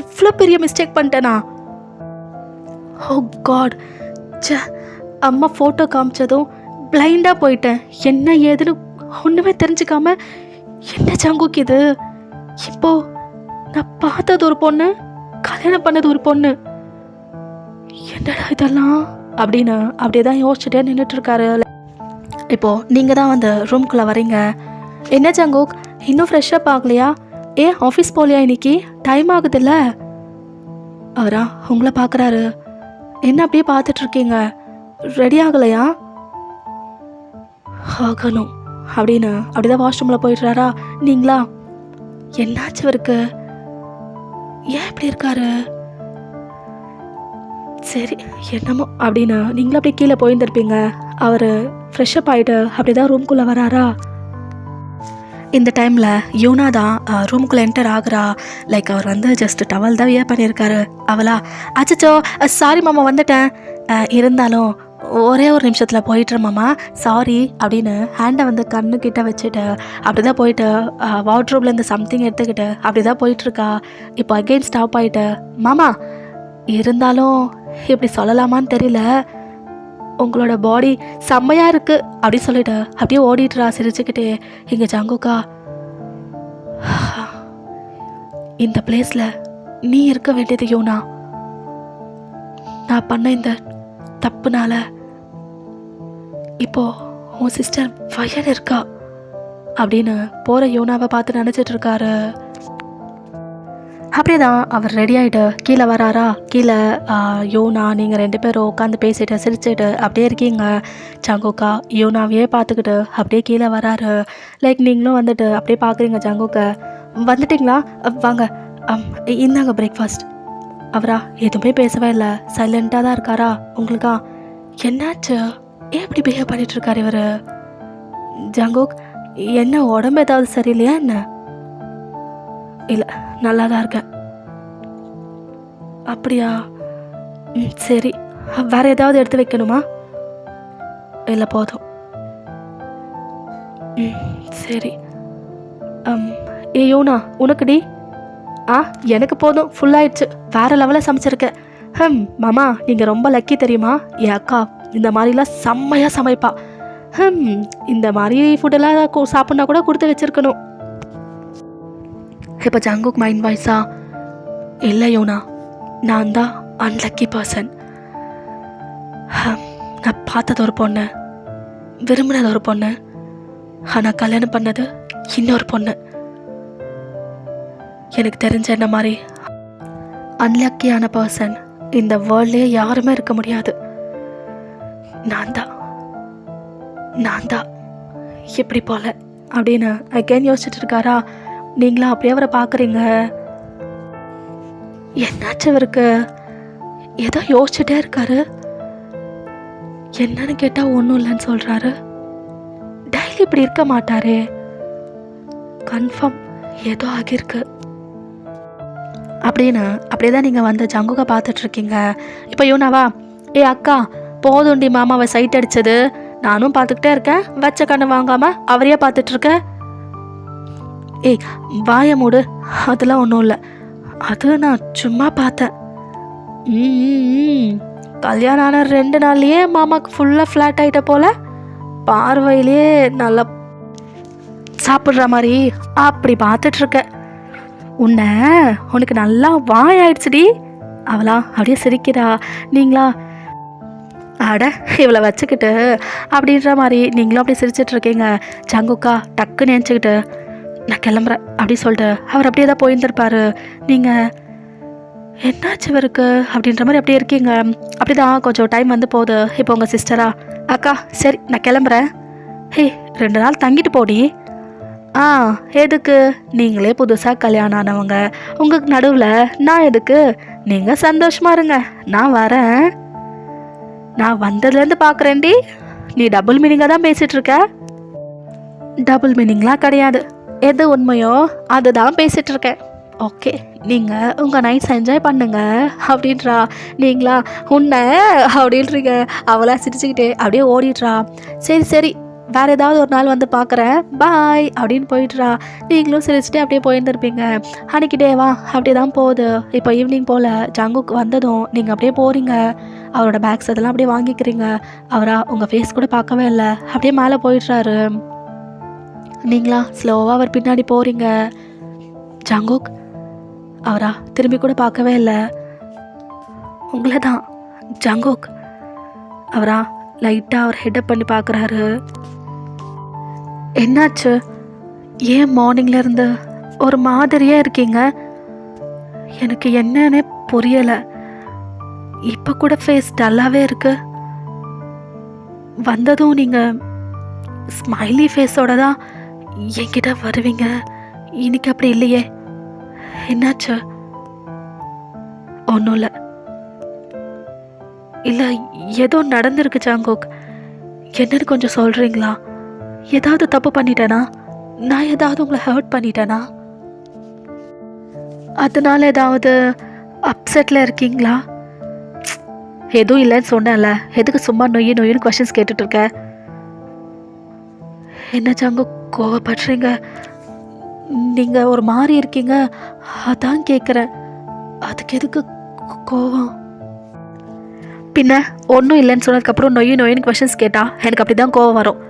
இவ்வளோ பெரிய மிஸ்டேக் பண்ணிட்டேனா? ஓ காட் சே, அம்மா ஃபோட்டோ காமிச்சதும் பிளைண்டாக போயிட்டேன், என்ன ஏதுன்னு ஒன்றுமே தெரிஞ்சுக்காம. என்ன ஜங்குக் இது? இப்போது நான் பார்த்தது ஒரு பொண்ணு, கல்யாணம் பண்ணது ஒரு பொண்ணு, என்னடா இதெல்லாம் அப்படின்னு அப்படியே தான் யோசிச்சுட்டே நின்றுட்டுருக்காரு. இப்போது நீங்கள் தான் அந்த ரூம்குள்ளே வரீங்க. என்ன ஜங்குக் இன்னும் ஃப்ரெஷ்ஷப் ஆகலையா? ஏன் ஆஃபீஸ் போகலையா இன்னைக்கு? டைம் ஆகுதுல்ல. அவரா உங்களை பார்க்குறாரு. என்ன அப்படியே பார்த்துட்ருக்கீங்க, ரெடி ஆகலையா? ஆகணும் அப்படின்னு அப்படிதான் வாஷ்ரூமில் போயிடுறாரா. நீங்களா என்னாச்சு இருக்கு, ஏன் இப்படி இருக்காரு? சரி என்னமோ அப்படின்னு நீங்களும் அப்படியே கீழே போயிருந்துருப்பீங்க. அவர் ஃப்ரெஷ்ஷப் ஆகிட்டு அப்படி தான் ரூம்குள்ளே வராரா. இந்த டைமில் யூனா தான் ரூமுக்குள்ளே என்டர் ஆகுறா. லைக் அவர் வந்து ஜஸ்ட் டவல் தான் வியர் பண்ணியிருக்காரு. அவளா அச்சச்சோ சாரி மாமா வந்துட்டேன், இருந்தாலும் ஒரே ஒரு நிமிஷத்தில் போயிட்டுரு மாமா சாரி அப்படின்னு ஹேண்டை வந்து கண்ணுக்கிட்ட வச்சுட்டு அப்படி தான் போயிட்டு வார்ட்ரூப்லேருந்து சம்திங் எடுத்துக்கிட்டு அப்படி தான் போயிட்டுருக்கா. இப்போ அகெயின் ஸ்டாப் ஆகிட்டு மாமா இருந்தாலும் இப்படி சொல்லலாமான்னு தெரியல, உங்களோட பாடி செம்மையாக இருக்குது அப்படி சொல்லிட்டு அப்படியே ஓடிட்டுறா சிரிச்சுக்கிட்டே. இங்கே ஜங்குக்கா இந்த பிளேஸில் நீ இருக்க வேண்டியது யூனா, நான் பண்ண இந்த தப்புனால இப்போ உன் சிஸ்டர் வயன் இருக்கா அப்படின்னு போகிற யூனாவை பார்த்து நினச்சிட்ருக்காரு. அப்படியே தான் அவர் ரெடி ஆகிட்டு கீழே வராரா. கீழே யூனா நீங்கள் 2 பேரும் உட்காந்து பேசிட்டு சிரிச்சுட்டு அப்படியே இருக்கீங்க. ஜங்குக்கா யூனாவையே பார்த்துக்கிட்டு அப்படியே கீழே வராரு. லைக் நீங்களும் வந்துட்டு அப்படியே பார்க்குறீங்க ஜங்குக்கை. வந்துட்டிங்களா வாங்க, இந்தாங்க பிரேக்ஃபாஸ்ட். அவரா எதுவுமே பேசவே இல்லை, சைலண்ட்டாக தான் இருக்காரா. உங்களுக்கா என்னாச்சு, ஏன் இப்படி பிஹேவ் பண்ணிகிட்ருக்காரு இவர்? ஜங்குக் என்ன உடம்பு ஏதாவது சரியில்லையா என்ன? இல்லை நல்லா தான் இருக்கேன். அப்படியா சரி, வேறு ஏதாவது எடுத்து வைக்கணுமா? இல்லை போதும். சரி ஏ யோனா உனக்குடி? எனக்கு போதும், ஃபுல்லாகிடுச்சு, வேறு லெவலில் சமைச்சிருக்கேன். மாமா நீங்கள் ரொம்ப லக்கி தெரியுமா, என் அக்கா இந்த மாதிரிலாம் செம்மையாக சமைப்பா. இந்த மாதிரி ஃபுட்டெல்லாம் சாப்பிட்னா கூட கொடுத்து வச்சுருக்கணும். இப்போ ஜங்குக் மைண்ட் வாய்ஸா இல்லை யோனா, நான் தான் அன்லக்கி பர்சன். நான் பார்த்தது ஒரு பொண்ணு, விரும்பினது ஒரு பொண்ணு, ஆனால் கல்யாணம் பண்ணது இன்னொரு பொண்ணு. எனக்கு தெரிஞ்ச என்ன மாதிரி அன்லக்கியான பர்சன் இந்த வேர்ல்ட்லேயே யாருமே இருக்க முடியாது. நான் தான் எப்படி போல அப்படின்னு அகைன் யோசிச்சுட்டு இருக்காரா. நீங்களா அப்படியே அவரை பார்க்குறீங்க. என்னாச்சு அவருக்கு, ஏதோ யோசிச்சுட்டே இருக்காரு. என்னன்னு கேட்டால் ஒன்றும் இல்லைன்னு சொல்கிறாரு. டெய்லி இப்படி இருக்க மாட்டாரே, கன்ஃபார்ம் ஏதோ ஆகியிருக்கு அப்படின்னு அப்படியே தான் நீங்கள் வந்து ஜங்குக்கை பார்த்துட்ருக்கீங்க. இப்போ யூனாவா அக்கா போதுண்டி மாமாவை சைட் அடித்தது, நானும் பார்த்துக்கிட்டே இருக்கேன், வச்ச கண்ணு வாங்காமல் அவரையே பார்த்துட்ருக்க. ஏய் வாய மூடு, அதெல்லாம் ஒன்றும் இல்லை, அது நான் சும்மா பார்த்தேன். கல்யாணம் ஆன 2 நாள்லயே மாமாவுக்கு ஃபுல்லாக ஃப்ளாட் ஆகிட்ட போல, பார்வையிலே நல்லா சாப்பிட்ற மாதிரி அப்படி பார்த்துட்ருக்க. உனக்கு நல்லா வாய் ஆயிடுச்சுடி. அவளா அப்படியே சிரிக்கிறா. நீங்களா அட இவளை வச்சுக்கிட்டு அப்படின்ற மாதிரி நீங்களும் அப்படியே சிரிச்சிட்ருக்கீங்க. ஜங்குக்கா டக்குன்னு நினச்சிக்கிட்டு நான் கிளம்புறேன் அப்படி சொல்லிட்டு அவர் அப்படியே தான் போயிருந்திருப்பாரு. நீங்கள் என்னாச்சு இவருக்கு அப்படின்ற மாதிரி அப்படியே இருக்கீங்க. அப்படி தான் கொஞ்சம் டைம் வந்து போகுது. இப்போ உங்கள் சிஸ்டரா, அக்கா சரி நான் கிளம்புறேன். ஹே 2 நாள் தங்கிட்டு போடி. எதுக்கு? நீங்களே புதுசாக கல்யாணம் ஆனவங்க, உங்களுக்கு நடுவில் நான் எதுக்கு? நீங்கள் சந்தோஷமா இருங்க, நான் வரேன். நான் வந்ததுலேருந்து பார்க்குறேன்டி, நீ டபுள் மீனிங்காக தான் பேசிகிட்டு இருக்க. டபுள் மீனிங்லாம் கிடையாது, எது உண்மையோ அதுதான் பேசிகிட்டு இருக்கேன். ஓகே, நீங்கள் உங்கள் நைட்ஸ் என்ஜாய் பண்ணுங்க அப்படின்றா. நீங்களா உன்னை அப்படின்றீங்க. அவளா சிரிச்சுக்கிட்டே அப்படியே ஓடிடுறா. சரி சரி வேறு ஏதாவது ஒரு நாள் வந்து பார்க்குறேன், பாய் அப்படின்னு போயிடுறா. நீங்களும் சிரிச்சுட்டு அப்படியே போயிருந்துருப்பீங்க. அன்றைக்கி டேவா அப்படி தான் போகுது. இப்போ ஈவினிங் போல் ஜங்குக்கு வந்ததும் நீங்கள் அப்படியே போகிறீங்க. அவரோட பேக்ஸ் அதெல்லாம் அப்படியே வாங்கிக்கிறீங்க. அவரா உங்கள் ஃபேஸ் கூட பார்க்கவே இல்லை, அப்படியே மேலே போயிடுறாரு. நீங்களா ஸ்லோவாக அவர் பின்னாடி போகிறீங்க. ஜங்குக் அவரா திரும்பி கூட பார்க்கவே இல்லை. உங்களை தான் ஜங்குக். அவரா லைட்டாக அவர் ஹெட்டப் பண்ணி பார்க்குறாரு. என்னாச்சு? ஏன் மார்னிங்லேருந்து ஒரு மாதிரியாக இருக்கீங்க? எனக்கு என்னன்னே புரியலை. இப்போ கூட ஃபேஸ் டல்லாகவே இருக்கு. வந்ததும் நீங்கள் ஸ்மைலி ஃபேஸோட தான் என்கிட்ட வருவீங்க, இன்னைக்கு அப்படி இல்லையே, என்னாச்சு? ஒன்றும் இல்லை. இல்லை ஏதோ நடந்திருக்கு ஜங்குக், என்னன்னு கொஞ்சம் சொல்கிறீங்களா? ஏதாவது தப்பு பண்ணிட்டேனா? நான் ஏதாவது உங்களை ஹர்ட் பண்ணிட்டேனா? அதனால ஏதாவது அப்செட்டில் இருக்கீங்களா? எதுவும் இல்லைன்னு சொன்னேன்ல, எதுக்கு சும்மா நொய்யுன்னு கொஷின்ஸ் கேட்டுட்ருக்க? என்ன ஜங்கு கோவப்படுறீங்க? நீங்கள் ஒரு மாதிரி இருக்கீங்க, அதான் கேட்குறேன். அதுக்கு எதுக்கு கோவம்? பின்ன ஒன்றும் இல்லைன்னு சொன்னதுக்கப்புறம் நொய்யுன்னு கொஷின்ஸ் கேட்டால் எனக்கு அப்படி தான் கோவம் வரும்.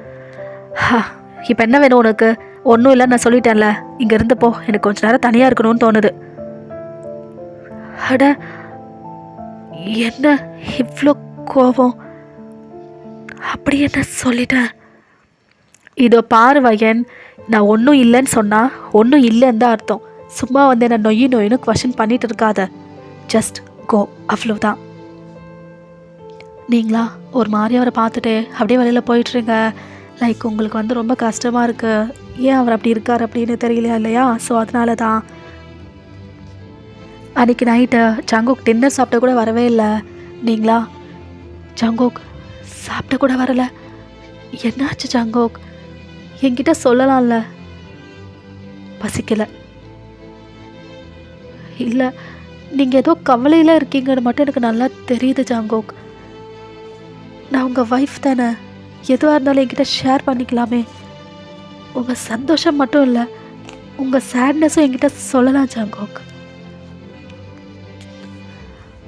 இப்போ என்ன வேணும் உனக்கு? ஒன்றும் இல்லைன்னு நான் சொல்லிட்டேன்ல, இங்கே இருந்தப்போ எனக்கு கொஞ்சம் நேரம் தனியாக இருக்கணும்னு தோணுது. அட என்ன இவ்வளோ கோபம்? அப்படி என்ன சொல்லிட்டேன்? இதோ பாரு வயன், நான் ஒன்றும் இல்லைன்னு சொன்னால் ஒன்றும் இல்லைன்னு தான் அர்த்தம். சும்மா வந்து என்ன நொய்யுன்னு கொஷின் பண்ணிட்டு இருக்காத. ஜஸ்ட் கோ, அவ்வளோதான். நீங்களா ஒரு மாதிரி அவரை பார்த்துட்டு அப்படியே வெளியில் போயிட்டுருங்க. லைக் உங்களுக்கு வந்து ரொம்ப கஷ்டமாக இருக்குது, ஏன் அவர் அப்படி இருக்கார் அப்படின்னு தெரியலையா இல்லையா? ஸோ அதனால தான் அன்றைக்கி நைட்டு ஜங்குக் டின்னர் சாப்பிட்ட கூட வரவே இல்லை. நீங்களா ஜங்குக் சாப்பிட்ட கூட வரலை. என்னாச்சு ஜங்குக்? என்கிட்ட சொல்லலாம்ல. பசிக்கலை. இல்லை நீங்கள் ஏதோ கவலையில் இருக்கீங்கன்னு மட்டும் எனக்கு நல்லா தெரியுது ஜங்குக். நான் உங்கள் ஒய்ஃப் தானே, எதுவாக இருந்தாலும் என்கிட்ட ஷேர் பண்ணிக்கலாமே. உங்கள் சந்தோஷம் மட்டும் இல்லை, உங்கள் சேட்னஸும் என்கிட்ட சொல்லலாம் ஜங்குக்.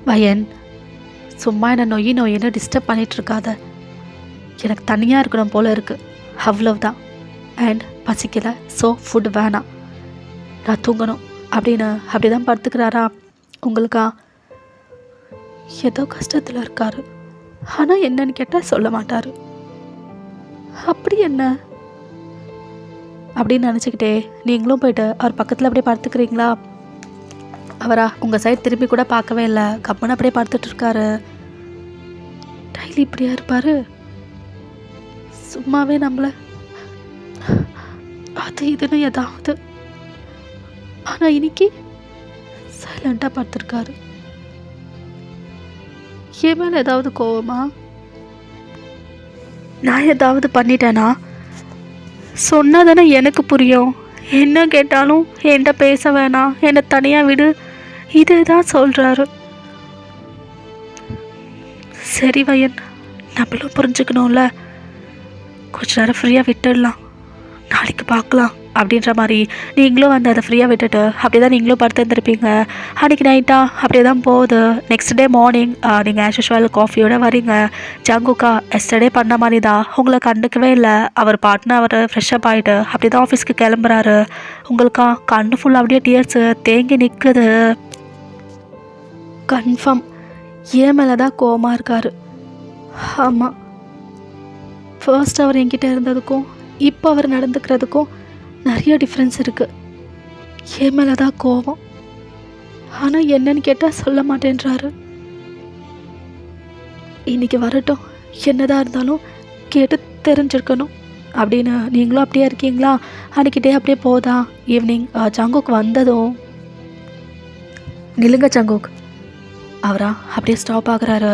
வயன் சும்மா என்ன நொய்யுன்னு டிஸ்டர்ப் பண்ணிகிட்ருக்காத. எனக்கு தனியாக இருக்கணும் போல் இருக்குது, அவ்வளவுதான். அண்ட் பசிக்கலை, ஸோ ஃபுட் வேணாம், நான் தூங்கணும் அப்படின்னு அப்படி தான் படுத்துக்கிறாரா? உங்களுக்கா ஏதோ கஷ்டத்தில் இருக்காரு, ஆனால் என்னன்னு கேட்டால் சொல்ல மாட்டார். அப்படி என்ன அப்படின்னு நினச்சிக்கிட்டே நீங்களும் போயிட்டு அவர் பக்கத்தில் அப்படியே படுத்துக்கிறீங்களா? அவரா உங்கள் சைடு திரும்பி கூட பார்க்கவே இல்லை, கம்மன் அப்படியே படுத்துட்ருக்காரு. டெய்லி இப்படியா இருப்பார்? சும்மாவே நம்மளை அது இதுன்னு ஏதாவது, ஆனால் இன்னைக்கு சைலண்டாக படுத்துருக்காரு. என் மேலே ஏதாவது கோவமா? நான் ஏதாவது பண்ணிட்டேனா? சொன்னால் தானே எனக்கு புரியும். என்ன கேட்டாலும் என்கிட்ட பேச வேணாம், என்னை தனியாக விடு, இதே தான் சொல்கிறாரு. சரி வயன், நம்மளும் புரிஞ்சுக்கணும்ல, கொஞ்ச நேரம் ஃப்ரீயாக விட்டுடலாம், நாளைக்கு பார்க்கலாம் அப்படின்ற மாதிரி நீங்களும் வந்து அதை ஃப்ரீயாக விட்டுட்டு அப்படி தான் நீங்களும் படுத்துருந்துருப்பீங்க. அன்றைக்கி நைட்டாக அப்படியே தான் போகுது. நெக்ஸ்ட் டே மார்னிங் நீங்கள் ஆஸ் யூஷுவல் காஃபியோடு வரீங்க. ஜங்குக்கா எஸ்டர்டே பண்ண மாதிரி தான் உங்களை கண்டுக்கவே இல்லை. அவர் பாட்டுன்னு அவர் ஃப்ரெஷ்அப் ஆகிட்டு அப்படி தான் ஆஃபீஸ்க்கு கிளம்புறாரு. உங்களுக்கா கண்ணு ஃபுல்லாக அப்படியே டியர்ஸு தேங்கி நிற்குது. கன்ஃபார்ம் ஏன் மேலே தான் கோவமாக இருக்கார். ஆமாம், ஃபர்ஸ்ட் அவர் என்கிட்ட இருந்ததுக்கும் இப்போ அவர் நடந்துக்கிறதுக்கும் நிறைய டிஃப்ரென்ஸ் இருக்குது. என் மேலே தான் கோவம். ஆனால் என்னன்னு கேட்டால் சொல்ல மாட்டேன்றாரு. இன்றைக்கி வரட்டும், என்னதான் இருந்தாலும் கேட்டு தெரிஞ்சிருக்கணும் அப்படின்னு நீங்களும் அப்படியே இருக்கீங்களா? அன்றைக்கிட்டே அப்படியே போதா. ஈவினிங் ஜங்குக் வந்ததும், நில்லுங்க ஜங்குக். அவரா அப்படியே ஸ்டாப் ஆகுறாரு.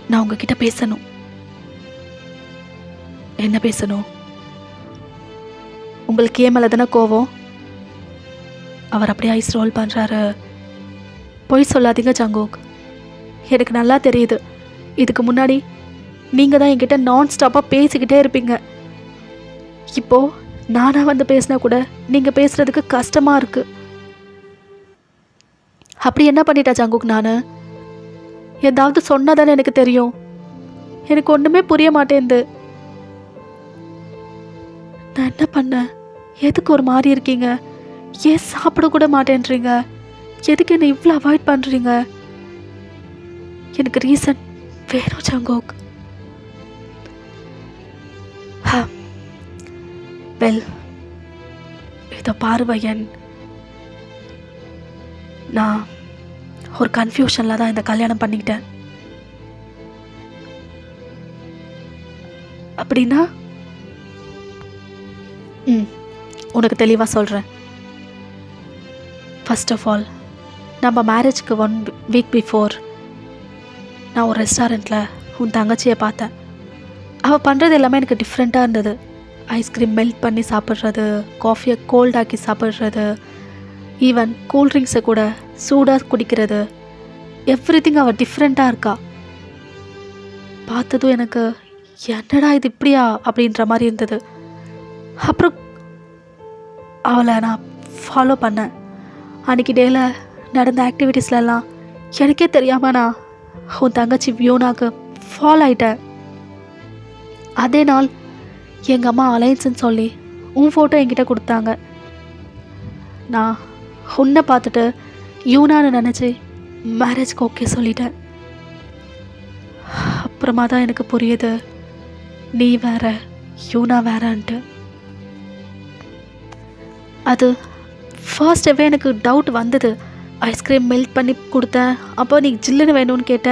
நான் உங்ககிட்ட பேசணும். என்ன பேசணும்? உங்களுக்கு ஏன் மேலே தானே கோவம்? அவர் அப்படியே ஐஸ் ரோல் பண்ணுறாரு. பொய் சொல்லாதீங்க ஜங்குக். எனக்கு நல்லா தெரியுது, இதுக்கு முன்னாடி நீங்கள் தான் என்கிட்ட நான் ஸ்டாப்பாக பேசிக்கிட்டே இருப்பீங்க. இப்போது நானாக வந்து பேசினா கூட நீங்கள் பேசுகிறதுக்கு கஷ்டமாக இருக்குது. அப்படி என்ன பண்ணிட்டா ஜங்குக்? நான் ஏதாவது சொன்னாதானே எனக்கு தெரியும். எனக்கு ஒன்றுமே புரிய மாட்டேங்குது. நான் என்ன பண்ணேன்? எதுக்கு ஒரு மாதிரி இருக்கீங்க? ஏன் சாப்பிட கூட மாட்டேன்றீங்க? எதுக்கு என்னை இவ்வளோ அவாய்ட் பண்ணுறீங்க? எனக்கு ரீசன் வேணும் ஜங்குக். வெல், இதை பார்வையன், நான் ஒரு கன்ஃபியூஷனில் தான் இந்த கல்யாணம் பண்ணிக்கிட்டேன். அப்படின்னா உனக்கு தெளிவாக சொல்கிறேன். ஃபர்ஸ்ட் ஆஃப் ஆல், நம்ம மேரேஜ்க்கு 1 வீக் பிஃபோர் நான் ஒரு ரெஸ்டாரண்ட்டில் உன் தங்கச்சியை பார்த்தேன். அவள் பண்ணுறது எல்லாமே எனக்கு டிஃப்ரெண்ட்டாக இருந்தது. ஐஸ்கிரீம் மெல்ட் பண்ணி சாப்பிட்றது, காஃபியை கோல்டாக்கி சாப்பிட்றது, ஈவன் கூல்ட்ரிங்க்ஸை கூட சூடாக குடிக்கிறது, எவ்ரி திங் அவள் டிஃப்ரெண்ட்டாக இருக்கா. பார்த்ததும் எனக்கு என்னடா இது இப்படியா அப்படின்ற மாதிரி இருந்தது. அப்புறம் அவளை நான் ஃபாலோ பண்ணேன். அன்றைக்கி டேயில் நடந்த ஆக்டிவிட்டீஸ்லலாம் எனக்கே தெரியாமல் நான் உன் தங்கச்சி வியூனாக்கு ஃபாலோ ஆகிட்டேன். அதே நாள் எங்கள் அம்மா அலைன்ஸுன்னு சொல்லி உன் ஃபோட்டோ என்கிட்ட கொடுத்தாங்க. நான் உன்னை பார்த்துட்டு யூனான்னு நினச்சி மேரேஜ்க்கு ஓகே சொல்லிட்டேன். அப்புறமா தான் எனக்கு புரியுது நீ வேற யூனா வேறன்ட்டு. அது ஃபர்ஸ்டவே எனக்கு டவுட் வந்தது. ஐஸ்கிரீம் மெல்ட் பண்ணி கொடுத்தேன், அப்போ நீ ஜில்லுன்னு வேணும்னு கேட்ட,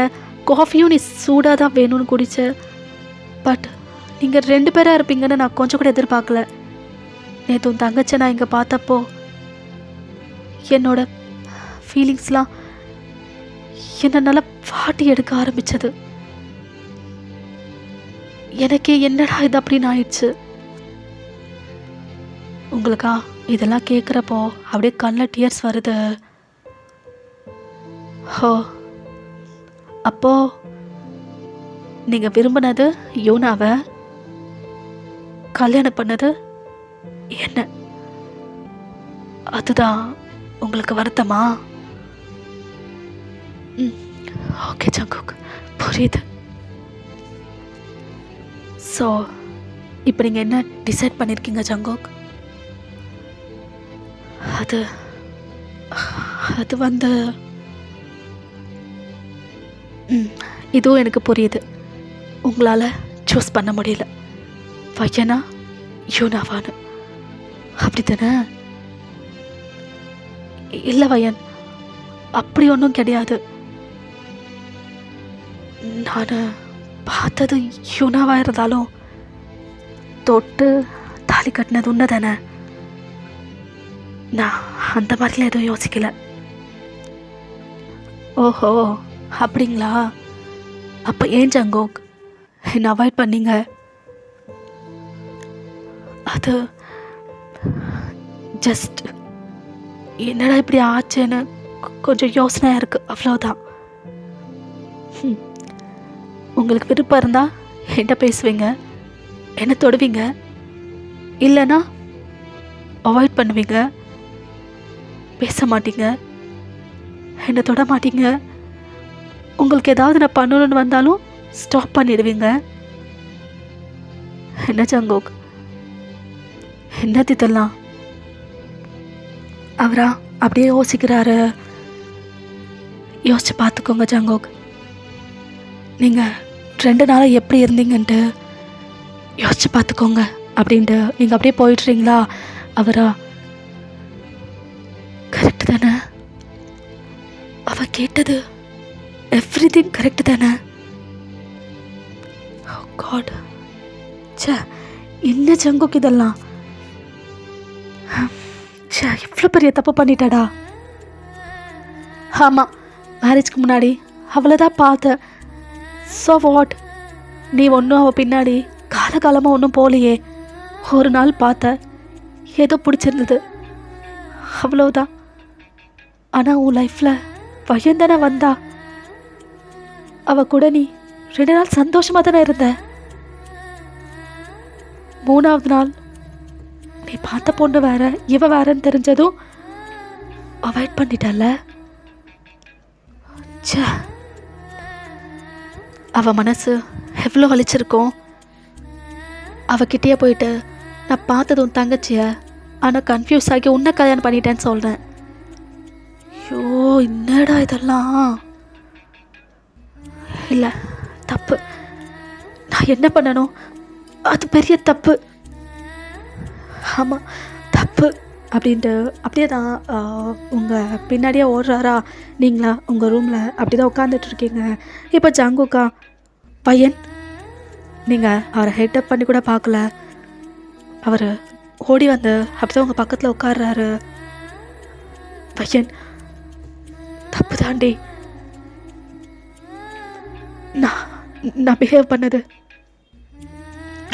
காஃபியும் நீ சூடாக தான் வேணும்னு குடிச்ச. பட் நீங்கள் 2 பேராக இருப்பீங்கன்னு நான் கொஞ்சம் கூட எதிர்பார்க்கல. நேற்று உன் தங்கச்சி நான் இங்கே பார்த்தப்போ என்னோட ஃபீலிங்ஸ்லாம் என்னால் பாட்டி எடுக்க ஆரம்பித்தது. எனக்கே என்னடா இது அப்படின்னு ஆயிடுச்சு. உங்களுக்கா இதெல்லாம் கேட்குறப்போ அப்படியே கண்ணில் டியர்ஸ் வருது. ஹோ, அப்போ நீங்கள் விரும்பினது யூனாவை, கல்யாணம் பண்ணது என்ன? அதுதான் உங்களுக்கு வருத்தமா? ஓகே ஜங்குக், புரியுது. ஸோ இப்போ நீங்கள் என்ன டிசைட் பண்ணியிருக்கீங்க ஜங்குக்? அது வந்து இதுவும் எனக்கு புரியுது. உங்களால் சூஸ் பண்ண முடியல, பையனா யூனாவான்னு, அப்படி தானே? இல்லை வயன், அப்படி ஒன்றும் கிடையாது. நான் பார்த்தது யூனாவாக இருந்தாலும் தொட்டு தாலி கட்டினது உன்னை தானே. நான் அந்த மாதிரிலாம் எதுவும் யோசிக்கல. ஓஹோ, அப்படிங்களா? அப்போ ஏன் ஜங்குக் என்னை அவாய்ட் பண்ணீங்க? அது ஜஸ்ட் என்னடா இப்படி ஆச்சுன்னு கொஞ்சம் யோசனையாக இருக்குது, அவ்வளோதான். உங்களுக்கு விருப்பம் இருந்தால் என்கிட்ட பேசுவீங்க, என்ன தொடுவீங்க. இல்லைன்னா அவாய்ட் பண்ணுவீங்க, பேச மாட்டீங்க, என்னை தொட மாட்டீங்க. உங்களுக்கு ஏதாவது நான் பண்ணணும்னு வந்தாலும் ஸ்டாப் பண்ணிடுவீங்க. என்ன ஜங்கோக், என்னது இதெல்லாம்? அவரா அப்படியே யோசிக்கிறாரு. யோசிச்சு பார்த்துக்கோங்க ஜங்கோக், நீங்கள் 2 நாளாக எப்படி இருந்தீங்கன்ட்டு யோசிச்சு பார்த்துக்கோங்க அப்படின்ட்டு நீங்கள் அப்படியே போயிட்டுறீங்களா? அவரா, கரெக்டு தானே? அவ கேட்டது எவ்ரிதிங் கரெக்டு தானே? ஓ காட், சே என்ன ஜங்குக் இதெல்லாம்? சே இவ்வளோ பெரிய தப்பு பண்ணிட்டாடா. ஆமாம், மேரேஜ்க்கு முன்னாடி அவ்வளோதான் பார்த்தேன். So what? நீ ஒன்றும் அவள் பின்னாடி காலகாலமாக ஒன்றும் போகலையே. ஒரு நாள் பார்த்த, ஏதோ பிடிச்சிருந்தது, அவ்வளோதான். ஆனால் உன் லைஃப்பில் பையன் தானே வந்தா. அவ கூட நீ 2 நாள் சந்தோஷமாக தானே இருந்த. 3ஆவது நாள் நீ பார்த்த பொண்ணு வேற, இவ வேறன்னு தெரிஞ்சதும் அவாய்ட் பண்ணிட்டல்ல. ச்சே, அவ மனசு எவ்வளோ வலிச்சிருக்கும். அவகிட்டயே போயிட்டு நான் பார்த்தது உன் தங்கச்சிய, ஆனால் கன்ஃபியூஸ் ஆகி உன்னை கல்யாணம் பண்ணிட்டேன்னு சொல்கிறேன். ஐயோ என்னடா இதெல்லாம்? இல்லை, தப்பு. நான் என்ன பண்ணணும்? அது பெரிய தப்பு. ஆமாம் தப்பு அப்படின்ட்டு அப்படியே தான் உங்கள் பின்னாடியே ஓடுறாரா? நீங்களா உங்கள் ரூமில் அப்படி தான் உட்காந்துட்ருக்கீங்க. இப்போ ஜங்குக்கா பையன், நீங்கள் அவரை ஹெட்டப் பண்ணி கூட பார்க்கல. அவர் ஓடி வந்து அப்படி தான் உங்கள் பக்கத்தில் உட்கார்றாரு. பையன், தப்பு தாண்டி. நான் பிஹேவ் பண்ணது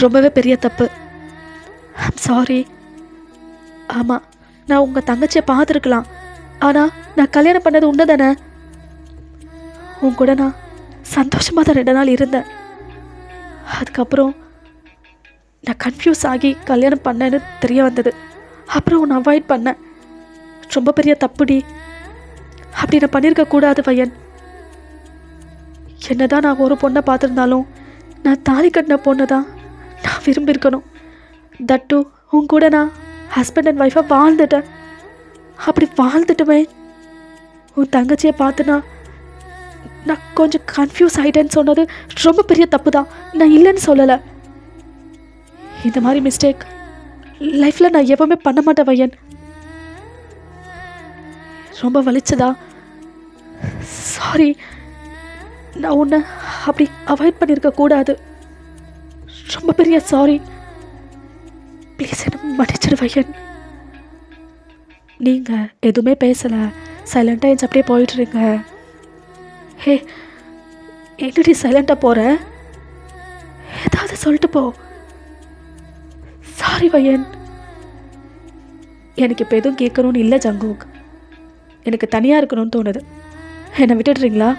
ரொம்பவே பெரிய தப்பு. I'm sorry. ஆமாம், நான் உங்கள் தங்கச்சியை பார்த்துருக்கலாம். ஆனால் நான் கல்யாணம் பண்ணது உண்டு தானே. உன் கூட நான் சந்தோஷமாக தான் 2 நாள் இருந்தேன். அதுக்கப்புறம் நான் கன்ஃபியூஸ் ஆகி கல்யாணம் பண்ணேன்னு தெரிய வந்தது. அப்புறம் உன்னை அவாய்ட் பண்ணேன். ரொம்ப பெரிய தப்புடி. அப்படி நான் பண்ணியிருக்க கூடாது பையன். என்னதான் நான் ஒரு பொண்ணை பார்த்துருந்தாலும் நான் தாலி கட்டின பொண்ணை தான் நான் விரும்பியிருக்கணும். தட்டு உன் கூட நான் ஹஸ்பண்ட் அண்ட் ஒய்ஃபாக வாழ்ந்துட்டேன். அப்படி வாழ்ந்துட்டுமே உன் தங்கச்சியை பார்த்துனா நான் கொஞ்சம் கன்ஃபியூஸ் ஆகிட்டேன்னு சொன்னது ரொம்ப பெரிய தப்பு தான். நான் இல்லைன்னு சொல்லலை. இந்த மாதிரி மிஸ்டேக் லைஃப்பில் நான் எப்பவுமே பண்ண மாட்டேன் பையன். ரொம்ப வலிச்சதா? சாரி. நான் உன்னை அப்படி அவாய்ட் பண்ணியிருக்க கூடாது. ரொம்ப பெரிய சாரி. ப்ளீஸ் என்ன மன்னிச்சிடு பையன். நீங்கள் எதுவுமே பேசலை, சைலண்ட்டாக என் அப்படியே போயிட்டுருங்க. ஹே, என்னடி சைலண்ட்டாக போகிற? ஏதாவது சொல்லிட்டு போ. சாரி பையன். எனக்கு இப்போ எதுவும் கேட்கணும்னு இல்லை ஜங்குக். எனக்கு தனியாக இருக்கணும்னு தோணுது. என்னை விட்டுடுறீங்களா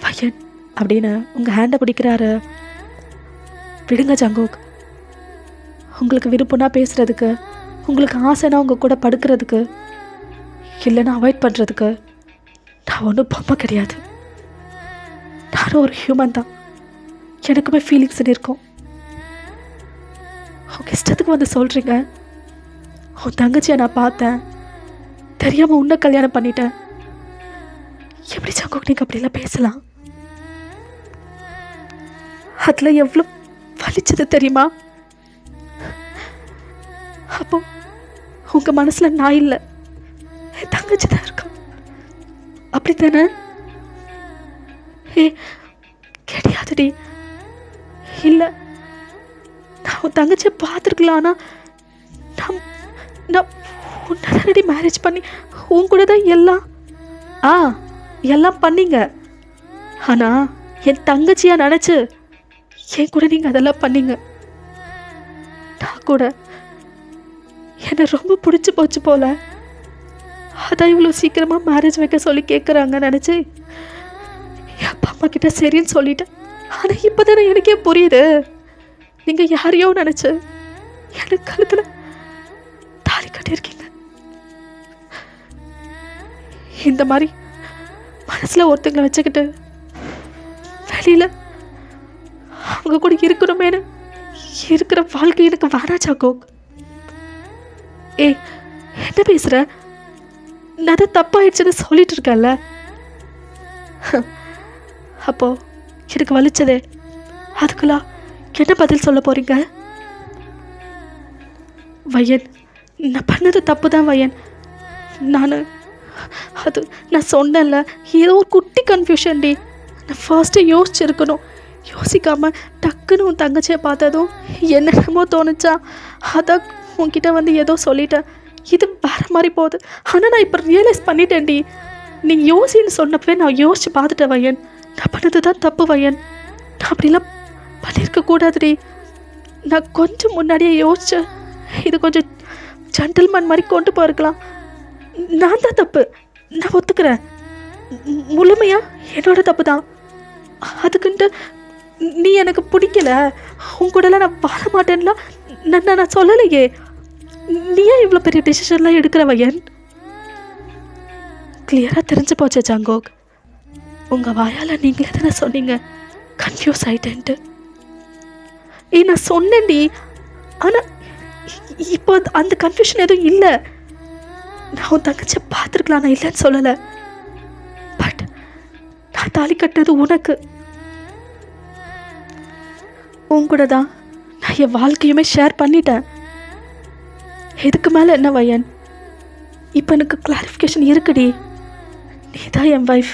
பையன்? அப்படின்னு உங்கள் ஹேண்டை பிடிக்கிறாரு. விடுங்க ஜங்குக். உங்களுக்கு விருப்பம்னா பேசுகிறதுக்கு, உங்களுக்கு ஆசைனா உங்கள் கூட படுக்கிறதுக்கு, இல்லைன்னா அவாய்ட் பண்ணுறதுக்கு நான் ஒன்றும் பொம்மை கிடையாது. நானும் ஒரு ஹியூமன் தான். எனக்குமே ஃபீலிங்ஸ் இருக்கும். உங்கள் இஷ்டத்துக்கு வந்து சொல்கிறீங்க. உன் தங்கச்சியை நான் பார்த்தேன், தெரியாமல் உன்னை கல்யாணம் பண்ணிட்டேன். எப்படி ஜங்குக் நீங்கள் அப்படிலாம் பேசலாம்? அதில் எவ்வளோ வலிச்சது தெரியுமா? அப்போ உங்கள் மனசில் நான் இல்லை, என் தங்கச்சி தான் இருக்கா. அப்படி தானே? ஏ கிடையாதுடி. இல்லை, நான் உன் தங்கச்சியை பார்த்துருக்கலாம். ஆனால் நான் உன்னை தானடி மேரேஜ் பண்ணி உன் கூட தான் எல்லாம் பண்ணீங்க. ஆனால் என் தங்கச்சியாக நினச்சி என் கூட நீங்கள் அதெல்லாம் பண்ணீங்க. நான் கூட என்னை ரொம்ப பிடிச்சி போச்சு போல. அதான் இவ்வளோ சீக்கிரமாக மேரேஜ் வைக்க சொல்லி கேட்குறாங்க நினச்சி என் அப்பா அம்மா கிட்ட சரின்னு சொல்லிட்டேன். ஆனால் இப்போ தானே எனக்கே புரியுது, நீங்கள் யாரையோ நினச்சி எனக்கு கழுத்தில் கட்டியிருக்கீங்க. இந்த மாதிரி மனசில் ஒருத்தங்களை வச்சுக்கிட்டு வெளியில் அவங்க கூட இருக்கணுமேனு இருக்கிற வாழ்க்கை எனக்கு வேணா ஜாங்கோக். ஏய், என்ன பேசுகிற? நான் தான் தப்பாயிடுச்சுன்னு சொல்லிட்டு இருக்கேன்ல. அப்போ எனக்கு வலிச்சதே, அதுக்கெல்லாம் என்ன பதில் சொல்ல போறீங்க? வயன், நான் பண்ணது தப்பு தான் வயன். நான் சொன்னேன்ல, ஏதோ ஒரு குட்டி கன்ஃபியூஷன் டி. நான் ஃபர்ஸ்ட்டு யோசிச்சிருக்கணும். யோசிக்காமல் டக்குன்னு உன் தங்கச்சியை பார்த்ததும் என்னென்னமோ தோணுச்சா, அதான் உன்கிட்ட வந்து ஏதோ சொல்லிட்டேன். இது வேறு மாதிரி போகுது. ஆனால் நான் இப்போ ரியலைஸ் பண்ணிட்டேன்டி. நீ யோசின்னு சொன்னப்பவே நான் யோசிச்சு பார்த்துட்டேன் வயன். நான் பண்ணது தான் தப்பு வயன். நான் அப்படிலாம் பண்ணியிருக்கக்கூடாதுடி. நான் கொஞ்சம் முன்னாடியே யோசிச்சேன். இது கொஞ்சம் ஜென்டில்மேன் மாதிரி கொண்டு போயிருக்கலாம். நான் தான் தப்பு, நான் ஒத்துக்கிறேன். முழுமையாக என்னோட தப்பு தான். அதுக்குன்ட்டு நீ எனக்கு பிடிக்கல, உன் கூடலாம் நான் வாழ மாட்டேன்லாம் நான் சொல்லலையே. நீ ஏன் இவ்வளோ பெரிய டெசிஷன்லாம் எடுக்கிற வயன்? கிளியராக தெரிஞ்சு போச்சு ஜாங்கோக். உங்கள் வாயால் நீங்களே தானே சொன்னீங்க கன்ஃபியூஸ் ஆகிட்டேன்ட்டு. நான் சொன்னேன்டி, ஆனால் இப்போ அந்த கன்ஃபியூஷன் எதுவும் இல்லை. நான் உன் தங்கச்சியை பார்த்துருக்கலாம், நான் இல்லைன்னு சொல்லலை. பட் நான் தாலி கட்டது உனக்கு. உன் கூட தான் நான் என் வாழ்க்கையுமே ஷேர் பண்ணிட்டேன். இதுக்கு மேலே என்ன வயன்? இப்போ எனக்கு கிளாரிஃபிகேஷன் இருக்குடி. நீ தான் என் வைஃப்.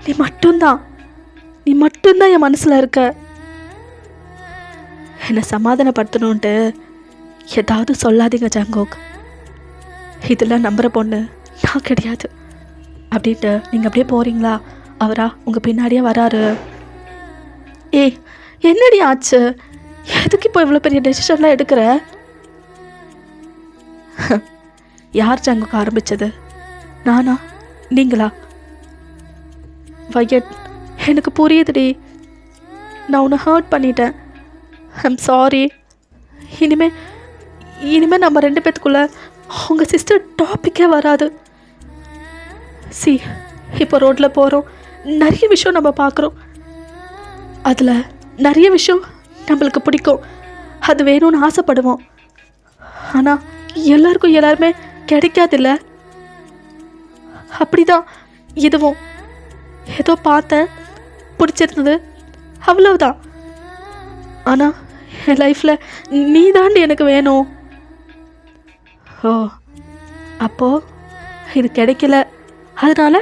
நீ மட்டும்தான் என் மனசில் இருக்க. என்னை சமாதானப்படுத்தணுன்ட்டு ஏதாவது சொல்லாதீங்க ஜாங்கோக். இதெல்லாம் நம்புகிற பொண்ணு நான் கிடையாது அப்படின்ட்டு நீங்கள் அப்படியே போகிறீங்களா? அவரா உங்கள் பின்னாடியே வராரு. ஏய், என்னடி ஆச்சு? எதுக்கு இப்போ இவ்வளோ பெரிய டெசிஷன்லாம் எடுக்கிற? யார் ஜாங்கோக் ஆரம்பித்தது? நானா, நீங்களா? வயட், எனக்கு புரியுதுடி. நான் உன்னை ஹர்ட் பண்ணிட்டேன். I'm sorry. இனிமே நம்ம 2 பேத்துக்குள்ள உங்கள் சிஸ்டர் டாப்பிக்கே வராது. இப்போ ரோட்டில் போகிறோம், நிறைய விஷயம் நம்ம பார்க்குறோம். அதில் நிறைய விஷயம் நம்மளுக்கு பிடிக்கும், அது வேணும்னு ஆசைப்படுவோம். ஆனால் எல்லாருக்கும் எல்லாருமே கிடைக்காதில்ல. அப்படிதான் இதுவும். ஏதோ பார்த்தேன், பிடிச்சிருந்தது, அவ்வளவுதான். ஆனால் என் லைஃப்பில் நீ தாண்டி எனக்கு வேணும். ஓ, அப்போது இது கிடைக்கல, அதனால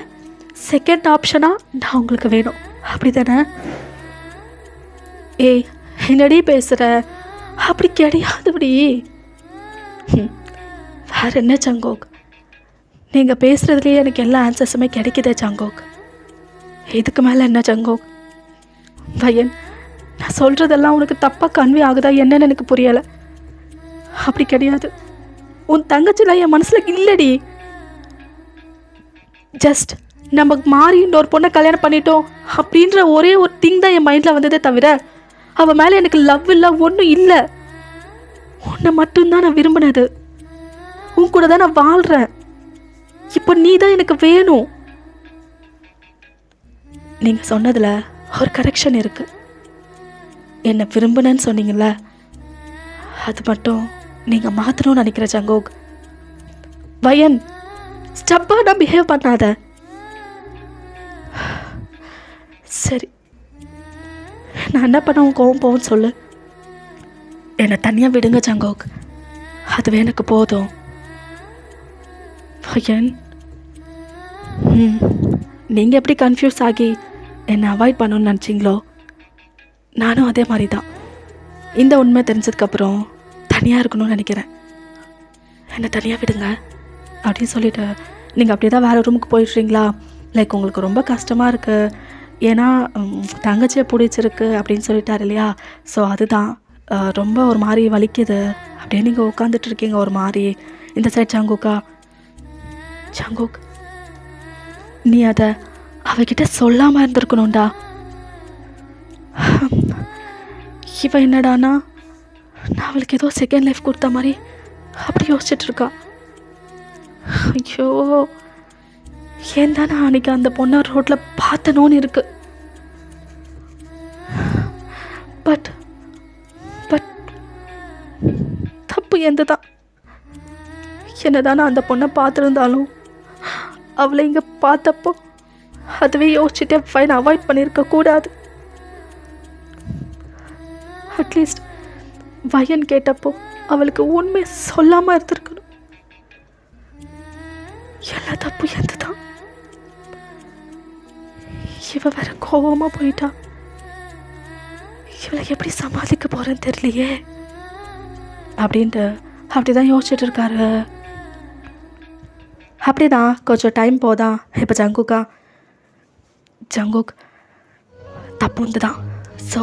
செகண்ட் ஆப்ஷனாக நான் உங்களுக்கு வேணும், அப்படி தானே? ஏய், என்னடி பேசுகிற? அப்படி கிடையாதுபடி. வேறு என்ன ஜாங்கோக்? நீங்கள் பேசுகிறதுலேயே எனக்கு எல்லா ஆன்சர்ஸுமே கிடைக்குதே ஜாங்கோக். இதுக்கு மேலே என்ன ஜாங்கோக்? வயன், நான் சொல்கிறதெல்லாம் உனக்கு தப்பாக கன்வே ஆகுதா என்னன்னு எனக்கு புரியலை. அப்படி கிடையாது. உன் தங்கச்சிலாம் என் மனசில் இல்லடி. ஜஸ்ட் நம்ம மாறி இன்னொரு பொண்ணை கல்யாணம் பண்ணிட்டோம் அப்படின்ற ஒரே ஒரு திங் தான் என் மைண்டில் வந்ததே தவிர அவள் மேலே எனக்கு லவ் இல்லை, ஒன்றும் இல்லை. உன்னை மட்டும்தான் நான் விரும்பினது. உன் கூட தான் நான் வாழ்கிறேன். இப்போ நீ தான் எனக்கு வேணும். நீங்கள் சொன்னதில் ஒரு கரெக்ஷன் இருக்குது. என்னை விரும்பினேன்னு சொன்னீங்கல்ல, அது மட்டும் நீங்கள் மாற்றணும்னு நினைக்கிற ஜாங்கோக். வயன், ஸ்டப்பாக நான் பிஹேவ் பண்ணாத. சரி, நான் என்ன பண்ண உன் கோவம் போன்னு சொல்லு. என்னை தனியாக விடுங்க ஜாங்கோக், அதுவே எனக்கு போதும். வயன், நீங்கள் எப்படி கன்ஃபியூஸ் ஆகி என்னை அவாய்ட் பண்ணணும்னு நினச்சிங்களோ, நானும் அதே மாதிரி தான். இந்த உண்மை தெரிஞ்சதுக்கப்புறம் தனியாக இருக்கணும்னு நினைக்கிறேன். என்னை தனியாக விடுங்க அப்படின்னு சொல்லிவிட்டு நீங்கள் அப்படியே தான் வேறு ரூமுக்கு போயிடுறீங்களா? லைக் உங்களுக்கு ரொம்ப கஷ்டமாக இருக்குது, ஏன்னா தங்கச்சியை பிடிச்சிருக்கு அப்படின்னு சொல்லிட்டார் இல்லையா? ஸோ அதுதான் ரொம்ப ஒரு மாதிரி வலிக்குது. அப்படியே நீங்கள் உட்காந்துட்ருக்கீங்க ஒரு மாதிரி. இந்த சைட் ஜாங்கோக்கா. ஜாங்கோக், நீ அதை அவகிட்ட சொல்லாமல் இருந்திருக்கணும்டா. இவன் என்னடானா நான் அவளுக்கு ஏதோ செகண்ட் லைஃப் கொடுத்த மாதிரி அப்படி யோசிச்சுட்டு இருக்கா. ஐயோ, ஏன் தானே அன்னைக்கு அந்த பொண்ணை ரோட்டில் பார்த்தனோன்னு இருக்கு. பட் பட் தப்பு எந்த தான். என்னதானே அந்த பொண்ணை பார்த்துருந்தாலும் அவளை இங்கே பார்த்தப்போ அதுவே யோசிச்சுட்டே ஃபைன் அவாய்ட் பண்ணியிருக்க கூடாது. அட்லீஸ்ட் வயன் கேட்டப்போ அவளுக்கு உண்மை சொல்லாமல் இருந்திருக்கணும். எல்லா தப்பு எந்த தான். இவ வேற கோபமாக போயிட்டா. இவளை எப்படி சமாளிக்க போறேன்னு தெரியலையே அப்படின்ட்டு அப்படிதான் யோசிச்சுட்டு இருக்காரு. அப்படிதான் கொஞ்சம் டைம் போதா. இப்போ ஜங்குக் தப்புந்து தான். ஸோ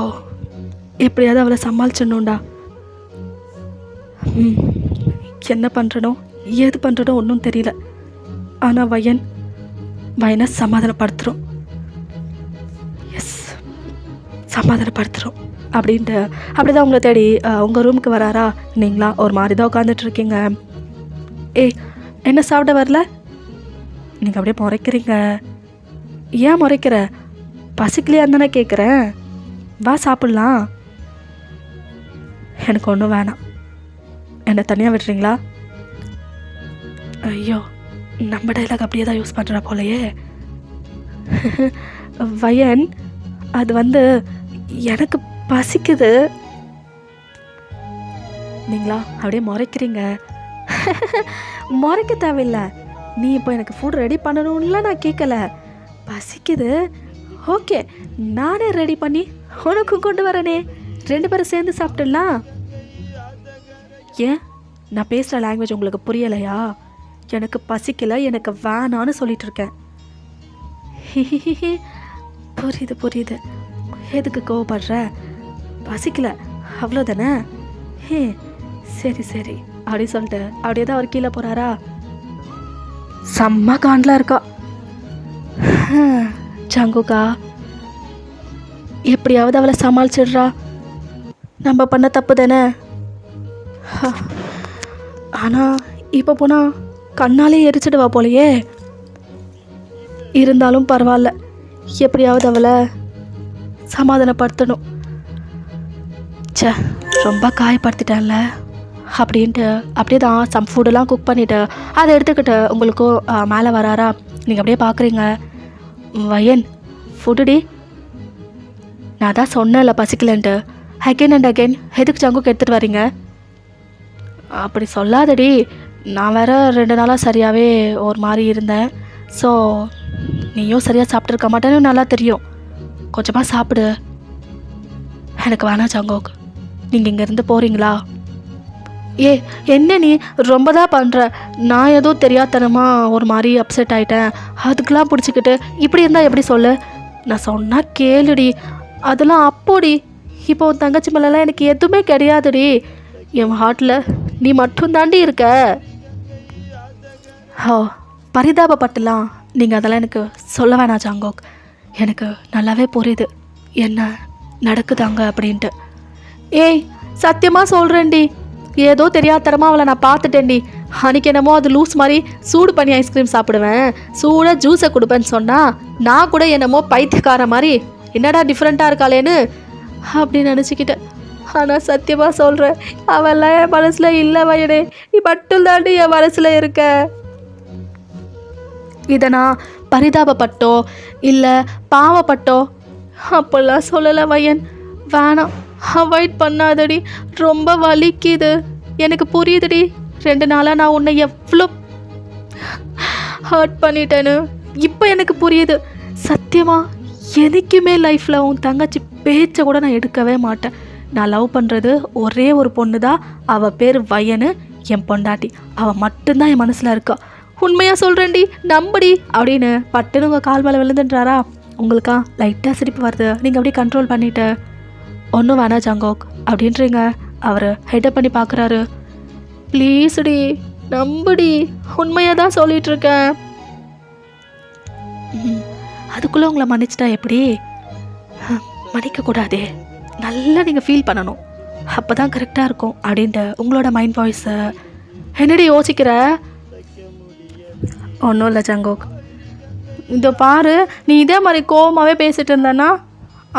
எப்படியாவது அவளை சமாளிச்சிடணும்டா. என்ன பண்ணுறனோ ஏது பண்ணுறனோ ஒன்றும் தெரியல. ஆனால் வயனை சமாதானப்படுத்துகிறோம். எஸ், சமாதானப்படுத்துகிறோம் அப்படின்ட்டு அப்படிதான் உங்களை தேடி உங்கள் ரூமுக்கு வராரா. நீங்களா ஒரு மாதிரி தான் உட்காந்துட்ருக்கீங்க. ஏய், என்ன சாப்பிட வரல? நீங்கள் அப்படியே முறைக்கிறீங்க. ஏன் முறைக்கிற? பசிக்கலையா தானே கேட்குறேன். வா சாப்பிட்லாம். எனக்கு ஒன்றும் வேணாம். என்னை தனியாக விடுறீங்களா? ஐயோ, நம்ம டைலாக் அப்படியே தான் யூஸ் பண்ணுறா போலையே. வயன், அது எனக்கு பசிக்குது. நீங்களா அப்படியே முறைக்கிறீங்க. முறைக்க தேவையில்லை. நீ இப்போ எனக்கு ஃபுட் ரெடி பண்ணணும்ல நான் கேட்கல. பசிக்குது, ஓகே, நானே ரெடி பண்ணி உனக்கும் கொண்டு வரனே. 2 பேரும் சேர்ந்து சாப்பிட்டுடலாம். ஏன் நான் பேசுகிற லாங்குவேஜ் உங்களுக்கு புரியலையா? எனக்கு பசிக்கலை, எனக்கு வேணான்னு சொல்லிட்டு இருக்கேன். புரியுது. எதுக்கு கோவப்படுற? பசிக்கல அவ்வளோதானே. சரி அப்படி சொல்லிட்டு அப்படியே தான் அவர் கீழே போகிறாரா. செம்ம காண்டில் இருக்கா ஜங்குக்கா. எப்படியாவது அவளை சமாளிச்சிடுறா. நம்ம பண்ண தப்பு தானே. ஆனால் இப்போ போனால் கண்ணாலே எரிச்சிடுவா போலையே. இருந்தாலும் பரவாயில்ல, எப்படியாவது அவளை சமாதானப்படுத்தணும். ரொம்ப காயப்படுத்திட்டேன்ல அப்படின்ட்டு அப்படியே தான் சம் ஃபுட்டெல்லாம் குக் பண்ணிவிட்டு அதை எடுத்துக்கிட்டு உங்களுக்கும் மேலே வராரா. நீங்கள் அப்படியே பார்க்குறீங்க. வயன், ஃபுட்டுடி. நான் தான் சொன்னேன்ல பசிக்கலன்ட்டு. அகெயின் அண்ட் அகெயின் எதுக்கு ஜங்குக்கு எடுத்துகிட்டு வரீங்க? அப்படி சொல்லாதடி. நான் வேற 2 நாளாக சரியாகவே ஒரு மாதிரி இருந்தேன். ஸோ நீயும் சரியாக சாப்பிட்ருக்க மாட்டேன்னு நல்லா தெரியும். கொஞ்சமாக சாப்பிடு. எனக்கு வேணாம் ஜங்குக். நீங்கள் இங்கேருந்து போகிறீங்களா? என்ன நீ ரொம்ப தான் பண்ணுற. நான் ஏதோ தெரியாதனமாக ஒரு மாதிரி அப்செட் ஆகிட்டேன். அதுக்கெலாம் பிடிச்சிக்கிட்டு இப்படி இருந்தால் எப்படி சொல்லு? நான் சொன்னால் கேளுடி. அதெல்லாம் அப்போடி. இப்போ உன் தங்கச்சி மேலெலாம் எனக்கு எதுவுமே கிடையாதுடி. என் ஹார்ட்டில் நீ மட்டும் தாண்டி இருக்க. பரிதாபப்பட்டுலாம் நீங்கள் அதெல்லாம் எனக்கு சொல்ல வேணாம் ஜங்குக். எனக்கு நல்லாவே புரியுது என்ன நடக்குதாங்க அப்படின்ட்டு. சத்தியமாக சொல்கிறேன்டி, ஏதோ தெரியாதரமாக அவளை நான் பார்த்துட்டேன்டி. அன்றைக்கி என்னமோ அது லூஸ் மாதிரி சூடு பண்ணி ஐஸ்கிரீம் சாப்பிடுவேன், சூடாக ஜூஸை கொடுப்பேன்னு சொன்னால் நான் கூட என்னமோ பைத்தியக்கார மாதிரி என்னடா டிஃப்ரெண்ட்டாக இருக்காளேன்னு அப்படின்னு நினச்சிக்கிட்டேன். ஆனால் சத்தியமாக சொல்கிறேன், அவெல்லாம் என் மனசில் இல்லை வயனே. நீ மட்டும் தாண்டி என் மனசில் இருக்க. இதை நான் பரிதாபப்பட்டோ இல்லை பாவப்பட்டோ அப்படிலாம் சொல்லலை வயன். வேணாம், அவாய்ட் பண்ணாதடி. ரொம்ப வலிக்குது. எனக்கு புரியுதுடி. 2 நாளாக நான் உன்னை எவ்வளோ ஹர்ட் பண்ணிட்டேன்னு இப்போ எனக்கு புரியுது. சத்தியமாக எனக்குமே லைஃப்பில் உன் தங்கச்சி பேச்சை கூட நான் எடுக்கவே மாட்டேன். நான் லவ் பண்ணுறது ஒரே ஒரு பொண்ணு தான். அவள் பேர் வயனு, என் பொண்டாட்டி. அவள் மட்டும்தான் என் மனசில் இருக்கா. உண்மையாக சொல்கிறேன்டி, நம்படி அப்படின்னு பட்டுன்னு உங்கள் கால் மேலே விழுந்துன்றாரா. உங்களுக்கா லைட்டாக சிரிப்பு வருது. நீங்கள் அப்படியே கண்ட்ரோல் பண்ணிவிட்டு ஒன்றும் வேணாம் ஜங்குக் அப்படின்றீங்க. அவர் ஹெட்டப் பண்ணி பார்க்குறாரு. ப்ளீஸ்டி நம்புடி, உண்மையாக தான் சொல்லிகிட்ருக்கேன். அதுக்குள்ளே உங்களை மன்னிச்சிட்டா எப்படி? மன்னிக்கக்கூடாதே, நல்லா நீங்கள் ஃபீல் பண்ணணும், அப்போ தான் கரெக்டாக இருக்கும் அப்படின்ட்டு உங்களோட மைண்ட் வாய்ஸை என்னடி யோசிக்கிற? ஒன்றும் இல்லை ஜங்கோக். இதோ பாரு, நீ இதே மாதிரி கோவமாகவே பேசிகிட்டு இருந்தேன்னா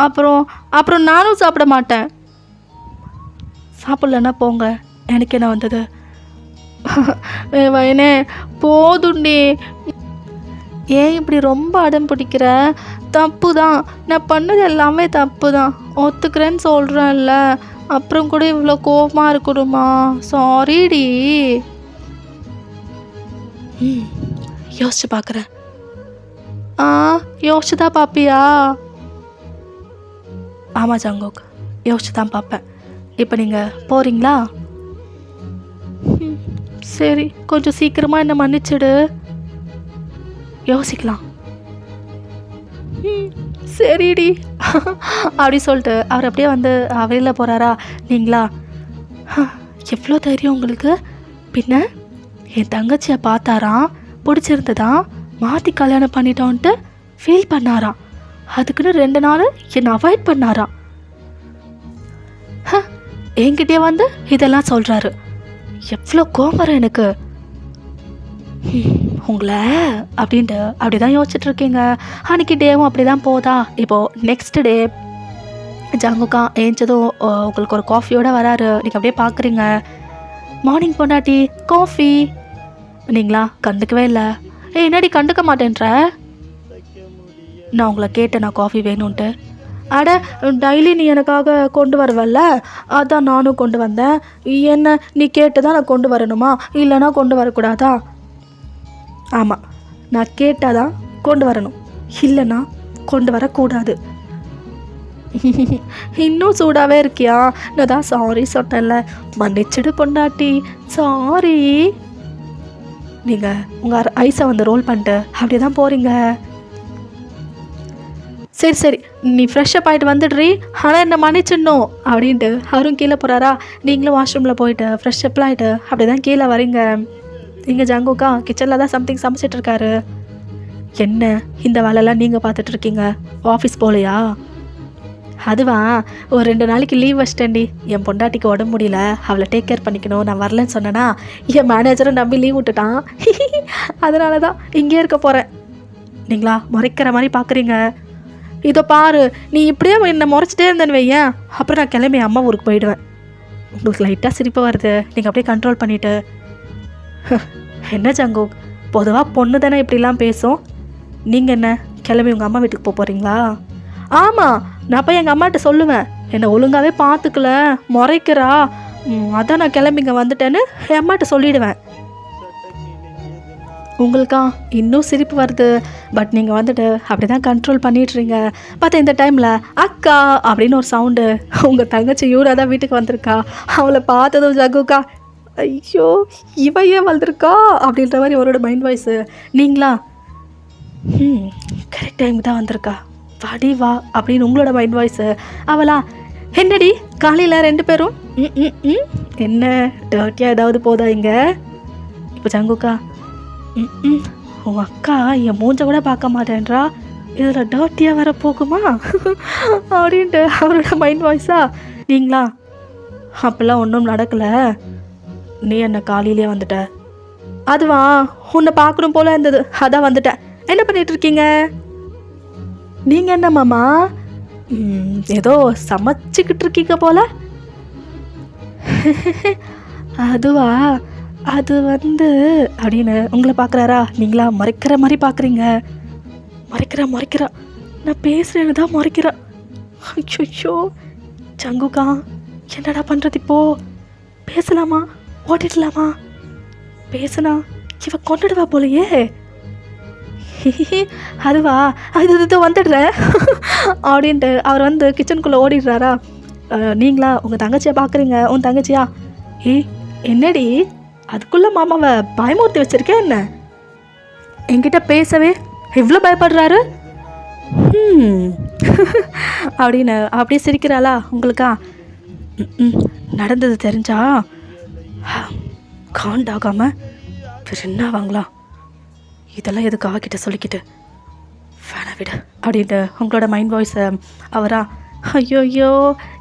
அப்புறம் நானும் சாப்பிட மாட்டேன். சாப்பிட்லன்னா போங்க, எனக்கு என்ன வந்தது? வயனே போதுண்டி, ஏன் இப்படி ரொம்ப அடம் பிடிக்கிற? தப்பு தான், நான் பண்ணது எல்லாமே தப்பு தான், ஒத்துக்கிறேன்னு சொல்கிறேன்ல. அப்புறம் கூட இவ்வளோ கோபமாக இருக்கணுமா? சாரிடி. யோசிச்சு பார்க்குறேன். யோசிச்சு தான் பார்ப்பியா? ஆமாம் ஜங்கோக், யோசிச்சு தான் பார்ப்பேன். இப்போ நீங்கள் போகிறீங்களா? சரி, கொஞ்சம் சீக்கிரமாக என்னை மன்னிச்சிடு. யோசிக்கலாம். சரிடி அப்படி சொல்லிட்டு அவர் அப்படியே வந்து வெளியில் போகிறாரா? நீங்களா? எவ்வளோ தைரியம் உங்களுக்கு! பின்ன என் தங்கச்சியை பார்த்தாராம், பிடிச்சிருந்ததான், மாற்றி கல்யாணம் பண்ணிட்டோன்ட்டு ஃபீல் பண்ணாராம். அதுக்குன்னு 2 நாள் என்னை அவாய்ட் பண்ணாராம். என்கிட்டயே வந்து இதெல்லாம் சொல்கிறாரு. எவ்வளோ கோபம் எனக்கு உங்களை அப்படின்ட்டு அப்படி தான் யோசிச்சுட்ருக்கீங்க. அன்றைக்கி டேவும் அப்படி தான் போதா. இப்போது நெக்ஸ்ட் டே ஜங்குக்கா ஏஞ்சதும் உங்களுக்கு ஒரு காஃபியோடு வராரு. நீங்கள் அப்படியே பார்க்குறீங்க. மார்னிங் பொண்டாட்டி காஃபி. நீங்களா கண்டுக்கவே இல்லை. என்னடி கண்டுக்க மாட்டேன்ற? நான் உங்களை கேட்டேன், நான் காஃபி வேணும்ன்ட்டு. அட, டெய்லி நீ எனக்காக கொண்டு வருவல்ல, அதான் நானும் கொண்டு வந்தேன். என்ன நீ கேட்டு தான் நான் கொண்டு வரணுமா? இல்லைனா கொண்டு வரக்கூடாதா? ஆமாம், நான் கேட்டால் தான் கொண்டு வரணும், இல்லைன்னா கொண்டு வரக்கூடாது. இன்னும் சூடாகவே இருக்கியா? நான் தான் சாரி சொன்னேன்ல, மன்னிச்சிடு பொண்டாட்டி, சாரி. நீங்கள் உங்கள் ஐஸை வந்து ரோல் பண்ணிட்டு அப்படி தான் போகிறீங்க. சரி சரி, நீ ஃப்ரெஷ்ஷப் ஆகிட்டு வந்துடுறீ, ஆனால் என்ன மன்னிச்சிடணும் அப்படின்ட்டு அவரும் கீழே போகிறாரா? நீங்களும் வாஷ்ரூமில் போயிட்டு ஃப்ரெஷ்ஷப்லாம் ஆகிட்டு அப்படி தான் கீழே வரீங்க. இங்கே ஜங்குக்கா கிச்சனில் தான் சம்திங் சமைச்சிட்ருக்காரு. என்ன இந்த வேலைலாம் நீங்கள் பார்த்துட்ருக்கீங்க, ஆஃபீஸ் போகலையா? அதுவா, ஒரு 2 நாளைக்கு லீவ் வச்சிட்டேன்டி. என் பொண்டாட்டிக்கு உடம்பு முடியல, அவளை டேக் கேர் பண்ணிக்கணும், நான் வரலன்னு சொன்னேன்னா என் மேனேஜரை நம்பி லீவ் விட்டுட்டான். அதனால தான் இங்கே இருக்க போகிறேன். நீங்களா முறைக்கிற மாதிரி பார்க்குறீங்க. இதோ பாரு, நீ இப்படியே என்னை முறைச்சிட்டே இருந்தேன்னு வையேன், அப்புறம் நான் கிளம்பி அம்மா ஊருக்கு போயிடுவேன். உங்களுக்கு லைட்டாக சிரிப்பு வருது, நீங்கள் அப்படியே கண்ட்ரோல் பண்ணிவிட்டு. என்ன ஜங்கு, பொதுவாக பொண்ணு தானே இப்படிலாம் பேசும். நீங்கள் என்ன கிளம்பி உங்கள் அம்மா வீட்டுக்கு போகிறீங்களா? ஆமாம், நான் போய் எங்கள் அம்மாட்ட சொல்லுவேன், என்னை ஒழுங்காகவே பார்த்துக்கல, முறைக்கிறா, அதான் நான் கிளம்பி இங்கே வந்துட்டேன்னு என் அம்மாட்ட சொல்லிவிடுவேன். உங்களுக்கா இன்னும் சிரிப்பு வருது, பட் நீங்கள் வந்துட்டு அப்படி தான் கண்ட்ரோல் பண்ணிட்டுறீங்க. பார்த்தா இந்த டைமில் அக்கா அப்படின்னு ஒரு சவுண்டு. உங்கள் தங்கச்சி யூரா தான் வீட்டுக்கு வந்திருக்கா. அவளை பார்த்ததும் ஜகுக்கா, ஐயோ இவையே வந்திருக்கா அப்படின்ற மாதிரி அவரோட மைண்ட் வாய்ஸு. நீங்களா? கரெக்ட் டைம் தான் வந்திருக்கா, வாடி வா அப்படின்னு உங்களோட மைண்ட் வாய்ஸு. அவளா? என்னடி காலையில் 2 பேரும் என்ன டர்ட்டியாக ஏதாவது போதா இங்கே? இப்போ ஜங்குக்கா, உங்கள் அக்கா என் மூஞ்ச கூட பார்க்க மாட்டேன்றா, இதில் டர்ட்டியாக வர போகுமா அப்படின்ட்டு அவரோட மைண்ட் வாய்ஸா. நீங்களா? அப்போல்லாம் ஒன்றும் நடக்கலை, நீ என்ன காலையிலே வந்துட்ட. அதுவா, உன்னை பார்க்கணும் போல இருந்தது, அதான் வந்துட்டேன். என்ன பண்ணிகிட்ருக்கீங்க நீங்கள்? என்ன மாமா, ஏதோ சமைச்சிக்கிட்டு இருக்கீங்க போல. அதுவா, அது வந்து அப்படின்னு உங்களை பார்க்குறாரா? நீங்களா மறைக்கிற மாதிரி பார்க்குறீங்க. மறைக்கிறா, நான் பேசுகிறேன்னு தான் மறைக்கிறா. ஐயோ ஜங்குக்கா, என்னடா பண்ணுறது இப்போது? பேசலாமா ஓட்டிடலாமா? பேசுனா இவ கொண்டுடுவா போலையே. அதுவா, அது வந்துடுறேன் அப்படின்ட்டு அவர் வந்து கிச்சனுக்குள்ளே ஓடிடுறாரா? நீங்களா உங்கள் தங்கச்சியை பார்க்குறீங்க? உன் தங்கச்சியா? என்னடி அதுக்குள்ளே மாமாவை பயமுறுத்தி வச்சிருக்கேன் என்ன? என்கிட்ட பேசவே எவ்வளோ பயப்படுறாரு அப்படின்னு அப்படியே சிரிக்கிறாளா? உங்களுக்கா நடந்தது தெரிஞ்சா காண்டாகாம என்ன வாங்கலாம், இதெல்லாம் எதுக்கு அவகிட்ட சொல்லிக்கிட்டு வேணா விடு அப்படின்ட்டு உங்களோட மைண்ட் வாய்ஸை அவரா? ஐயோ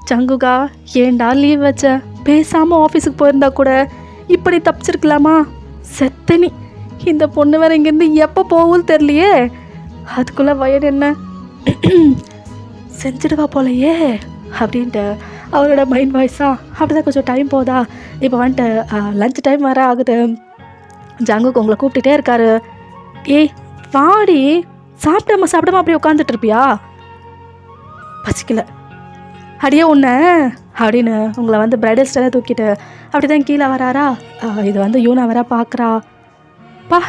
ஜங்குகா, ஏண்டா லீவ் வச்ச? பேசாமல் ஆஃபீஸுக்கு போயிருந்தா கூட இப்படி தப்பிச்சிருக்கலாமா? செத்தனி, இந்த பொண்ணு வேற இங்கேருந்து எப்போ போகும்னு தெரியலையே. அதுக்குள்ளே வயது என்ன செஞ்சிடுவா போலையே அப்படின்ட்டு அவரோட மைண்ட் வாய்ஸா. அப்படிதான் கொஞ்சம் டைம் போதா. இப்போ வந்துட்டு லஞ்ச் டைம் வேறு ஆகுது. ஜங்குக்கு உங்களை கூப்பிட்டுட்டே இருக்காரு. ஏய் வாடி, சாப்பிடாம அப்படியே உட்காந்துட்டு இருப்பியா? பசிக்கல அடியே உன்னை அப்படின்னு உங்களை வந்து பிரைடல் ஸ்டைலாக தூக்கிட்டு அப்படி தான் கீழே வராரா. இது வந்து யூனா வர பார்க்குறா. பா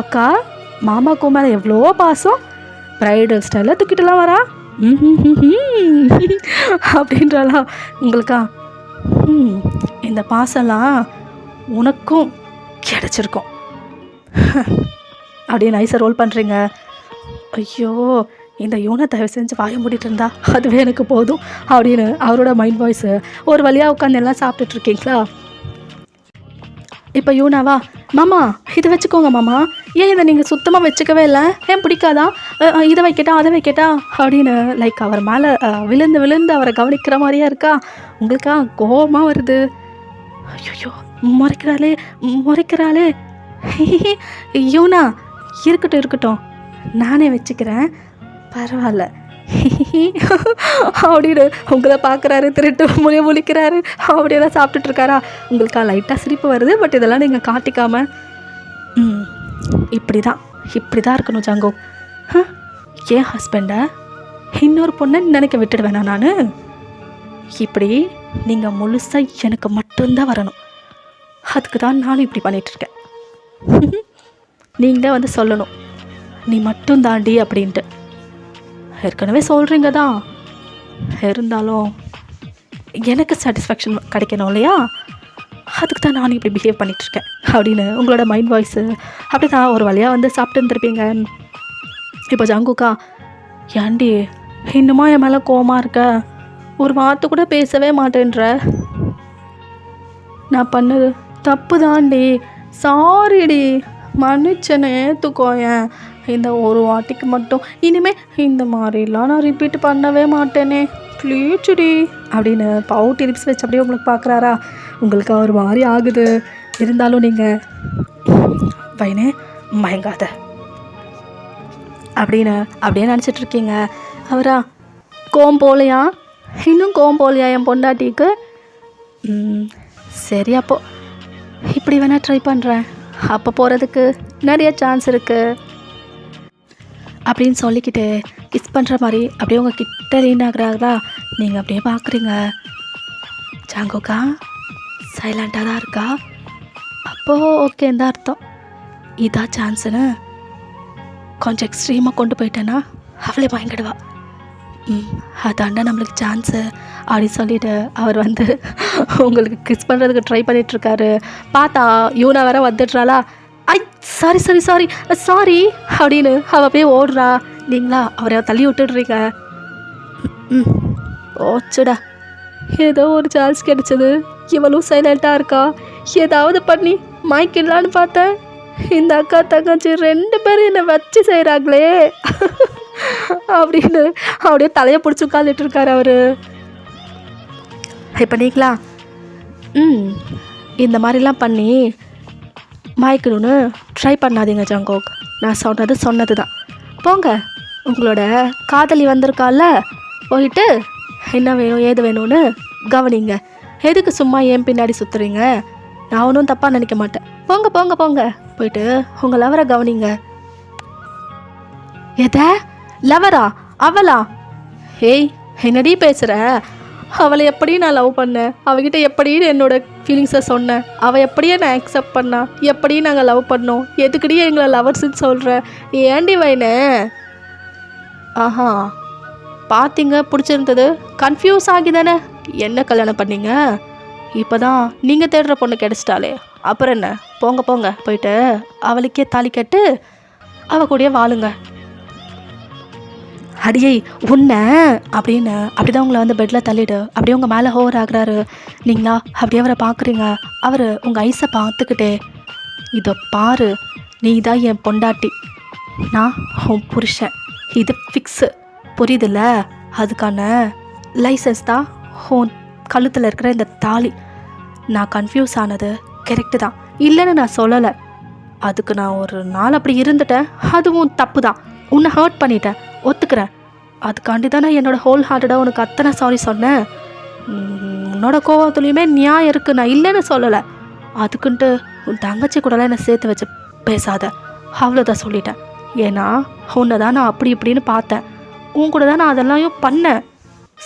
அக்கா, மாமாக்கு மேலே எவ்வளோ பாசம், பிரைடல் ஸ்டைலில் தூக்கிட்டுலாம் வரா அப்படின்றாலாம். உங்களுக்கா இந்த பாசம்லாம் உனக்கும் கிடச்சிருக்கும் அப்படியே நைஸாக ரோல் பண்ணுறீங்க. ஐயோ, இந்த யூனை தயவு செஞ்சு வாய மூடிட்டு இருந்தா அதுவே எனக்கு போதும் அப்படின்னு அவரோட மைண்ட் வாய்ஸு. ஒரு வழியாக உட்காந்து எல்லாம் சாப்பிட்டுட்ருக்கீங்களா? இப்போ யூனாவா, மாமா இதை வச்சுக்கோங்க மாமா, ஏன் இதை நீங்கள் சுத்தமாக வச்சுக்கவே இல்லை, ஏன் பிடிக்காதா, இதை வைக்கட்டா அதை வைக்கட்டா அப்படின்னு லைக் அவர் மேலே விழுந்து விழுந்து அவரை கவனிக்கிற மாதிரியா இருக்கா. உங்களுக்கா கோபமாக வருது. ஐயோ முறைக்கிறாளே யூனா, இருக்கட்டும் நானே வச்சுக்கிறேன், பரவாயில்ல அப்படின்னு உங்களை பார்க்குறாரு, திருட்டு மொழியை முழிக்கிறாரு, அப்படியே தான் சாப்பிட்டுட்ருக்காரா. உங்களுக்கா லைட்டாக சிரிப்பு வருது. பட் இதெல்லாம் நீங்கள் காட்டிக்காமல் இப்படி தான் இருக்கணும் ஜங்கோ. என் ஹஸ்பண்டை இன்னொரு பொண்ணை நினைக்க விட்டுடுவேண்ணா நான். இப்படி நீங்கள் முழுசாக எனக்கு மட்டும்தான் வரணும். அதுக்கு தான் நானும் இப்படி பண்ணிகிட்ருக்கேன். நீங்கள் வந்து சொல்லணும் நீ மட்டும் தாண்டி அப்படின்ட்டு. ஏற்கனவே சொல்கிறீங்க தான், இருந்தாலும் எனக்கு சாட்டிஸ்ஃபேக்ஷன் கிடைக்கணும் இல்லையா, அதுக்கு தான் நானும் இப்படி பிஹேவ் பண்ணிகிட்ருக்கேன் அப்படின்னு உங்களோட மைண்ட் வாய்ஸு. அப்படி தான் ஒரு வழியாக வந்து சாப்பிட்டு இருந்திருப்பீங்க. இப்போ ஜங்குக்கா, ஏன்டி இன்னுமா என் மேலே கோவமாக இருக்க, ஒரு வார்த்தை கூட பேசவே மாட்டேன்ற, நான் பண்ணது தப்பு தாண்டி, சாரிடி, மன்னிச்சனை ஏற்றுக்கோயேன், இந்த ஒரு வாட்டிக்கு மட்டும் இனிமேல் இந்த மாதிரிலாம் நான் ரிப்பீட் பண்ணவே மாட்டேனே, ப்ளீச்சுடி அப்படின்னு பவுட்டி லிப்ஸ் வச்சு அப்படியே உங்களுக்கு பார்க்குறாரா. உங்களுக்கு ஒரு மாதிரி ஆகுது. இருந்தாலும் நீங்கள் பையனே மயங்காத அப்படின்னு அப்படியே நினச்சிட்ருக்கீங்க. அவரா, கோம் போலையா, இன்னும் கோம் போலையா என் பொண்டாட்டிக்கு? சரி, அப்போது இப்படி வேணால் ட்ரை பண்ணுறேன், அப்போ போகிறதுக்கு நிறைய சான்ஸ் இருக்குது அப்படின்னு சொல்லிக்கிட்டு கிஸ் பண்ணுற மாதிரி அப்படியே உங்கள் கிட்ட லீன் ஆகுறாங்களா. நீங்கள் அப்படியே பார்க்குறீங்க. ஜாங்கோக்கா சைலண்ட்டாக தான் இருக்கா. அப்போது ஓகேன்னு தான் அர்த்தம். இதான் சான்ஸுன்னு கொஞ்சம் எக்ஸ்ட்ரீமாக கொண்டு போயிட்டேன்னா அவளே பயங்கிடுவா. அதாண்டா நம்மளுக்கு சான்ஸு அப்படின்னு சொல்லிட்டு அவர் வந்து உங்களுக்கு கிஸ் பண்ணுறதுக்கு ட்ரை பண்ணிகிட்ருக்காரு. பார்த்தா யூனா வேற வந்துடுறாளா. ஐ சாரி அப்படின்னு அவள் அப்படியே ஓடுறா. நீங்களா அவரை தள்ளி விட்டுடுறீங்க. ஓச்சுடா, ஏதோ ஒரு சான்ஸ் கிடைச்சது, இவளும் சைலண்ட்டாக இருக்கா, ஏதாவது பண்ணி மயக்கிடலான்னு பார்த்தேன். இந்த அக்கா தங்கச்சி 2 பேரும் என்னை வச்சு செய்கிறாங்களே அப்படின்னு அப்படியே தலையை பிடிச்சி உட்காந்துட்டு இருக்காரு அவரு. இப்போ நீங்களா இந்த மாதிரிலாம் பண்ணி மயக்கணும்னு ட்ரை பண்ணாதீங்க ஜங்கோக். நான் சொன்னது தான். போங்க, உங்களோட காதலி வந்திருக்கால, போயிட்டு என்ன வேணும் ஏது வேணும்னு கவனிங்க. எதுக்கு சும்மா ஏன் பின்னாடி சுற்றுறீங்க? நான் ஒன்றும் தப்பாக நினைக்க மாட்டேன். போங்க போயிட்டு உங்கள் லவரை கவனிங்க. எதை லவரா? அவளா? ஏய், என்னடி பேசுகிற? அவளை எப்படி நான் லவ் பண்ணேன், அவகிட்ட எப்படி என்னோட ஃபீலிங்ஸை சொன்னேன், அவள் எப்படியே நான் அக்செப்ட் பண்ணா, எப்படி நாங்கள் லவ் பண்ணோம், எதுக்கடியே எங்களை லவர்ஸ்ன்னு சொல்கிறேன், ஏண்டி வைனே? ஆஹா, பார்த்தீங்க, பிடிச்சிருந்தது, கன்ஃபியூஸ் ஆகி தானே என்ன கல்யாணம் பண்ணீங்க. இப்போ தான் நீங்கள் தேடுற பொண்ணு கிடச்சிட்டாலே, அப்புறம் என்ன? போங்க போயிட்டு அவளுக்கே தாலி கட்டு அவள் கூடயே வாழுங்க. அடியை உன்னை அப்படின்னு அப்படிதான் உங்களை வந்து பெட்டில் தள்ளிடு அப்படியே உங்கள் மேலே ஹோவர் ஆகுறாரு. நீங்களா அப்படியே அவரை பார்க்குறீங்க. அவர் உங்கள் ஐஸை பார்த்துக்கிட்டே, இதை பாரு, நீ தான் என் பொண்டாட்டி, நான் உன் புருஷன், இது ஃபிக்ஸு, புரியுதில்ல? அதுக்கான லைசன்ஸ் தான் உன் கழுத்தில் இருக்கிற இந்த தாலி. நான் கன்ஃபியூஸ் ஆனது கரெக்டு தான், இல்லைன்னு நான் சொல்லலை. அதுக்கு நான் ஒரு நாள் அப்படி இருந்துட்டேன், அதுவும் தப்பு தான். உன்னை ஹர்ட் பண்ணிட்டேன், ஒத்துக்கிறேன். அதுக்காண்டி தான் நான் என்னோடய ஹோல் ஹார்ட்டடாக உனக்கு அத்தனை சாரி சொன்னேன். உன்னோட கோவத்துலேயுமே நியாயம் இருக்குது, நான் இல்லைன்னு சொல்லலை. அதுக்குன்ட்டு உன் தங்கச்சி கூடலாம் என்னை சேர்த்து வச்சு பேசாத, அவ்வளோதான் சொல்லிட்டேன். ஏன்னா உன்னை தான் நான் அப்படி இப்படின்னு பார்த்தேன், உன் கூட தான் நான் அதெல்லாம் பண்ணேன்.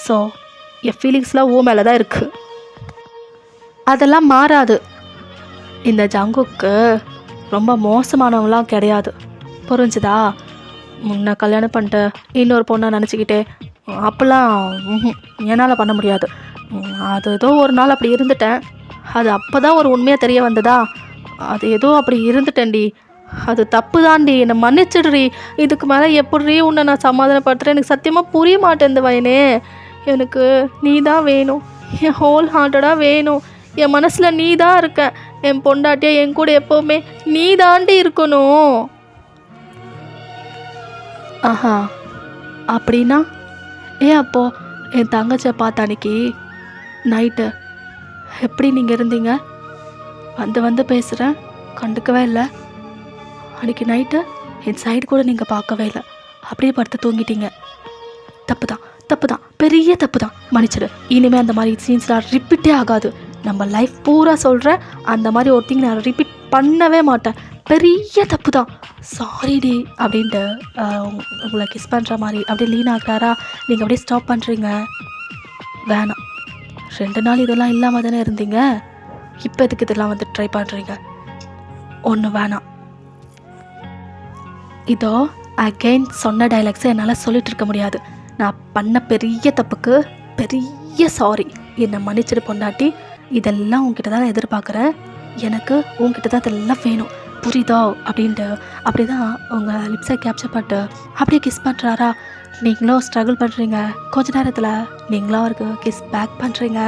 ஸோ என் ஃபீலிங்ஸ்லாம் ஓ மேலே தான் இருக்குது, அதெல்லாம் மாறாது. இந்த ஜங்குக்கு ரொம்ப மோசமானவங்களாம் கிடையாது, புரிஞ்சுதா? முன்ன கல்யாணம் பண்ணிட்டு இன்னொரு பொண்ணை நினச்சிக்கிட்டே அப்போல்லாம் என்னால் பண்ண முடியாது. அது ஏதோ ஒரு நாள் அப்படி இருந்துட்டேன், அது அப்போ தான் ஒரு உண்மையாக தெரிய வந்ததா. அது ஏதோ அப்படி இருந்துட்டேன்டி, அது தப்பு தாண்டி, என்னை மன்னிச்சிடுறி. இதுக்கு மேலே எப்படி உன்னை நான் சமாதானப்படுத்துகிறேன் எனக்கு சத்தியமாக புரிய மாட்டேன் வயனே. எனக்கு நீ தான் வேணும், என் ஹோல் ஹார்ட்டடாக வேணும். என் மனசில் நீ தான் இருக்க, என் பொண்டாட்டியா என் கூட எப்போவுமே நீ தாண்டி இருக்கணும். ஆஹா, அப்படின்னா அப்போது என் தங்கச்சியை பார்த்த அன்னைக்கு நைட்டு எப்படி நீங்கள் இருந்தீங்க? வந்து பேசுகிறேன், கண்டுக்கவே இல்லை. அன்றைக்கி நைட்டு என் சைடு கூட நீங்கள் பார்க்கவே இல்லை, அப்படியே படுத்து தூங்கிட்டீங்க. தப்பு தான், பெரிய தப்பு தான், மன்னிச்சிடு. இனிமேல் அந்த மாதிரி சீன்ஸ்லாம் ரிப்பீட்டே ஆகாது. நம்ம லைஃப் பூரா சொல்கிறேன், அந்த மாதிரி ஒரு திங் நான் ரிப்பீட் பண்ணவே மாட்டேன். பெரிய தப்பு தான், சாரிடி அப்படின்ட்டு உங்களை கிஸ் பண்ணுற மாதிரி அப்படியே லீன் ஆகிறாரா. நீங்கள் அப்படியே ஸ்டாப் பண்ணுறீங்க. வேணாம், 2 நாள் இதெல்லாம் இல்லாமல் தானே இருந்தீங்க, இப்போ எதுக்கு இதெல்லாம் வந்து ட்ரை பண்ணுறீங்க? ஒன்று வேணாம். இதோ அகெயின் சொன்ன டைலாக்ஸை என்னால் சொல்லிட்டு இருக்க முடியாது. நான் பண்ண பெரிய தப்புக்கு பெரிய சாரி, என்னை மன்னிச்சிட்டு பொண்டாட்டி. இதெல்லாம் உங்ககிட்ட தான் எதிர்பார்க்குறேன், எனக்கு உங்ககிட்ட தான் இதெல்லாம் வேணும், புரியுதோ? அப்படின்ட்டு அப்படி தான் உங்கள் லிப்ஸை கேப்சர் பண்ணிட்டு அப்படியே கிஸ் பண்ணுறாரா. நீங்களும் ஸ்ட்ரகிள் பண்ணுறீங்க, கொஞ்ச நேரத்தில் நீங்களும் அவருக்கு கிஸ் பேக் பண்ணுறீங்க.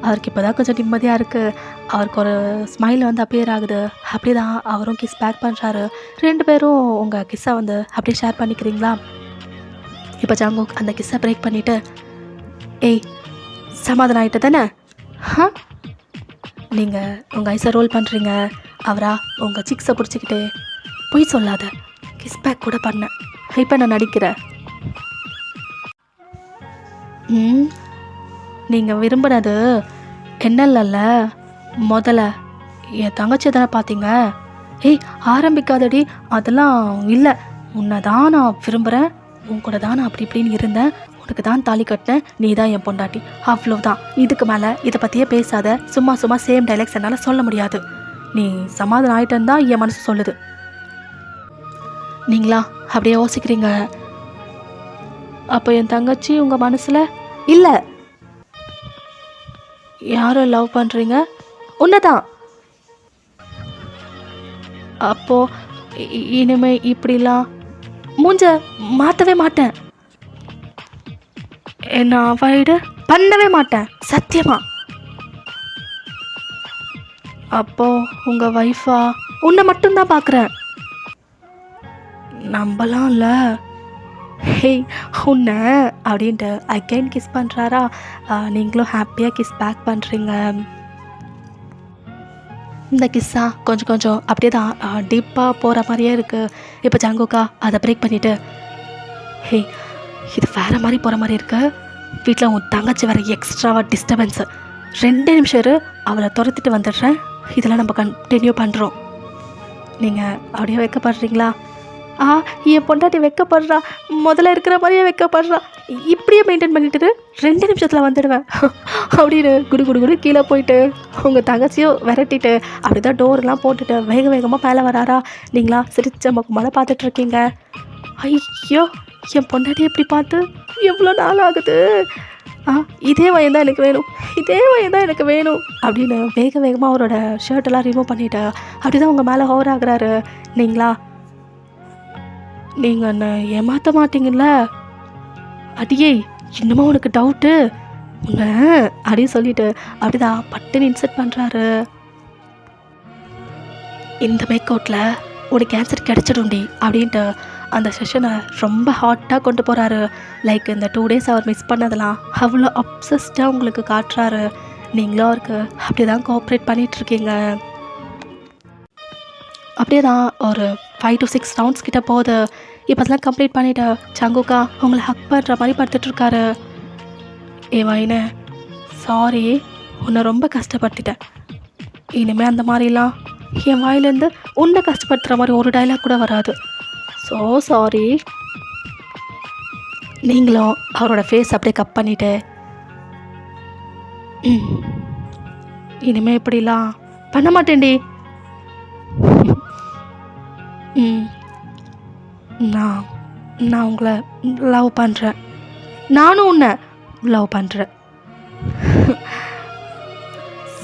அவருக்கு இப்போ தான் கொஞ்சம் நிம்மதியாக இருக்குது, அவருக்கு ஒரு ஸ்மைல் வந்து அப்பியர் ஆகுது. அப்படி தான் அவரும் கிஸ் பேக் பண்ணுறாரு. 2 பேரும் உங்கள் கிஸ்ஸை வந்து அப்படியே ஷேர் பண்ணிக்கிறீங்களா? இப்போ ஜங்குக் அந்த கிஸ்ஸை பிரேக் பண்ணிவிட்டு, ஏய் சமாதானம் ஆகிட்ட தானே? நீங்கள் உங்கள் ஐஸை ரோல் பண்ணுறீங்க, அவரா உங்கள் சிக்ஸை பிடிச்சிக்கிட்டு போய் சொல்லாத, கிஸ் பேக் கூட பண்ணேன், இப்போ நான் நடிக்கிறேன். நீங்கள் விரும்பினது என்ன இல்லைல்ல, முதல்ல என் தங்கச்சியை தானே பார்த்தீங்க. ஏய் ஆரம்பிக்காதடி, அதெல்லாம் இல்லை. உன்னை தான் நான் விரும்புகிறேன், உன் கூட தான் நான் அப்படி இப்படின்னு இருந்தேன், உனக்கு தான் தாலி கட்டினேன், நீ தான் என் பொண்டாட்டி, அவ்வளோதான். இதுக்கு மேலே இதை பற்றியே பேசாத. சும்மா சேம் டைலாக்ஸ் என்னால் சொல்ல முடியாது. நீ சமாதானம் ஆகிட்டேன்னு தான் என் மனசு சொல்லுது. நீங்களா அப்படியே யோசிக்கிறீங்க. அப்போ என் தங்கச்சி உங்கள் மனசில் இல்லை. யாரை லவ் பண்ணுறீங்க? உன்னதான். அப்போது இனிமே இப்படிலாம் மூஞ்ச மாற்றவே மாட்டேன், என்ன அவாய்டு பண்ணவே மாட்டேன், சத்தியமா. அப்போ உங்கள் ஒய்ஃபா உன்னை மட்டும்தான் பார்க்குறேன், நம்பலாம் இல்லை. ஹேய் உன்னை அப்படின்ட்டு அகைன் கிஸ் பண்ணுறாரா. நீங்களும் ஹாப்பியாக கிஸ் பேக் பண்ணுறீங்க. இந்த கிஸ்ஸா கொஞ்சம் அப்படியே தான் டீப்பாக போகிற மாதிரியே இருக்குது. இப்போ ஜங்குக்கா அதை பிரேக் பண்ணிவிட்டு, ஹே இது வேறு மாதிரி போகிற மாதிரி இருக்குது. வீட்டில் உன் தங்கச்சி வேறு எக்ஸ்ட்ராவாக டிஸ்டர்பன்ஸு. 2 நிமிஷம் அவளை துரத்திட்டு வந்துடுறேன், இதெல்லாம் நம்ம கண்டினியூ பண்ணுறோம். நீங்கள் அப்படியே வைக்கப்படுறீங்களா? என் பொண்டாட்டி வைக்கப்படுறா, முதல்ல இருக்கிற மாதிரியே வைக்கப்படுறா, இப்படியே மெயின்டைன் பண்ணிட்டு 2 நிமிஷத்தில் வந்துடுவேன் அப்படின்னு குடு கீழே போயிட்டு உங்கள் தங்கச்சியும் விரட்டிட்டு அப்படி தான் டோர்லாம் போட்டுட்டு வேகமாக மேலே வராரா. நீங்களா சிரிச்ச மலை பார்த்துட்ருக்கீங்க. ஐயோ என் பொண்டாட்டி எப்படி பார்த்து எவ்வளோ நாள் ஆகுது, இதே வயன் தான் எனக்கு வேணும், இதே வயன் தான் எனக்கு வேணும் அப்படின்னு வேகமாக அவரோட ஷர்ட்டெல்லாம் ரிமூவ் பண்ணிவிட்டு அப்படி தான் உங்கள் மேலே ஹோவர் ஆகுறாரு. நீங்கள் என்ன ஏமாற்ற மாட்டீங்கல்ல? அடியே இன்னமும் உனக்கு டவுட்டு உன்னை அப்படின்னு சொல்லிட்டு அப்படிதான் பட்டுன்னு இன்செர்ட் பண்ணுறாரு. இந்த மேக்கவுட்டில் உனக்கு ஆன்சர் கிடச்சிடும்டி அப்படின்ட்டு அந்த செஷனை ரொம்ப ஹாட்டாக கொண்டு போகிறாரு. லைக் இந்த 2 days அவர் மிஸ் பண்ணதெல்லாம் அவ்வளோ அப்சஸ்டாக உங்களுக்கு காட்டுறாரு. நீங்களும் அவருக்கு அப்படி தான் கோஆப்ரேட் பண்ணிகிட்ருக்கீங்க. அப்படியே தான் ஒரு 5 to 6 ரவுண்ட்ஸ் கிட்ட போகுது. இப்போ அதெல்லாம் கம்ப்ளீட் பண்ணிவிட்டு சங்குக்கா உங்களை ஹக் பண்ணுற மாதிரி படுத்துட்ருக்காரு. ஏ வைனு, சாரி, உன்னை ரொம்ப கஷ்டப்படுத்திட்டேன். இனிமேல் அந்த மாதிரிலாம் என் வாயிலேருந்து உன்னை கஷ்டப்படுத்துகிற மாதிரி ஒரு டைலாக் கூட வராது. So sorry. நீங்களும் அவரோட ஃபேஸ் அப்படியே கப் பண்ணிவிட்டு, இனிமேல் இப்படிலாம் பண்ண மாட்டேன்டி. நான் நான் உங்களை லவ் பண்ணுறேன். நானும் உன்னை லவ் பண்ணுறேன்.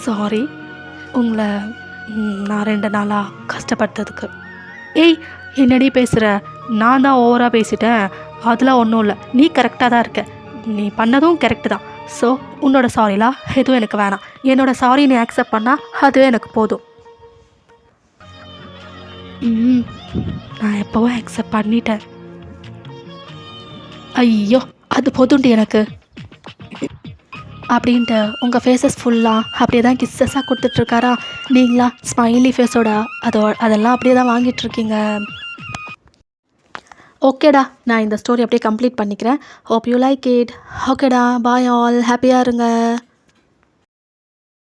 சாரி உங்களை நான் 2 நாளாக கஷ்டப்படுத்ததுக்கு. ஏய், என்னடி பேசுகிற? நான் தான் ஓவராக பேசிட்டேன். அதெல்லாம் ஒன்றும் இல்லை, நீ கரெக்டாக தான் இருக்க. நீ பண்ணதும் கரெக்டு தான். ஸோ உன்னோட சாரிலாம் எதுவும் எனக்கு வேணாம். என்னோட சாரி நீ ஆக்செப்ட் பண்ணால் அதுவே எனக்கு போதும். நான் எப்போவும் ஆக்செப்ட் பண்ணிட்டேன். ஐயோ, அது போதும்டி எனக்கு அப்படின்ட்டு உங்கள் ஃபேஸஸ் ஃபுல்லாக அப்படியே தான் கிஸ்ஸஸாக கொடுத்துட்ருக்காரா. நீங்களா ஸ்மைலி ஃபேஸோட அதெல்லாம் அப்படியே தான் வாங்கிட்டுருக்கீங்க. ஓகேடா, நான் இந்த ஸ்டோரி அப்படியே கம்ப்ளீட் பண்ணிக்கிறேன். Hope you like it. ஓகேடா, பாய் ஆல், ஹாப்பியாக இருங்க.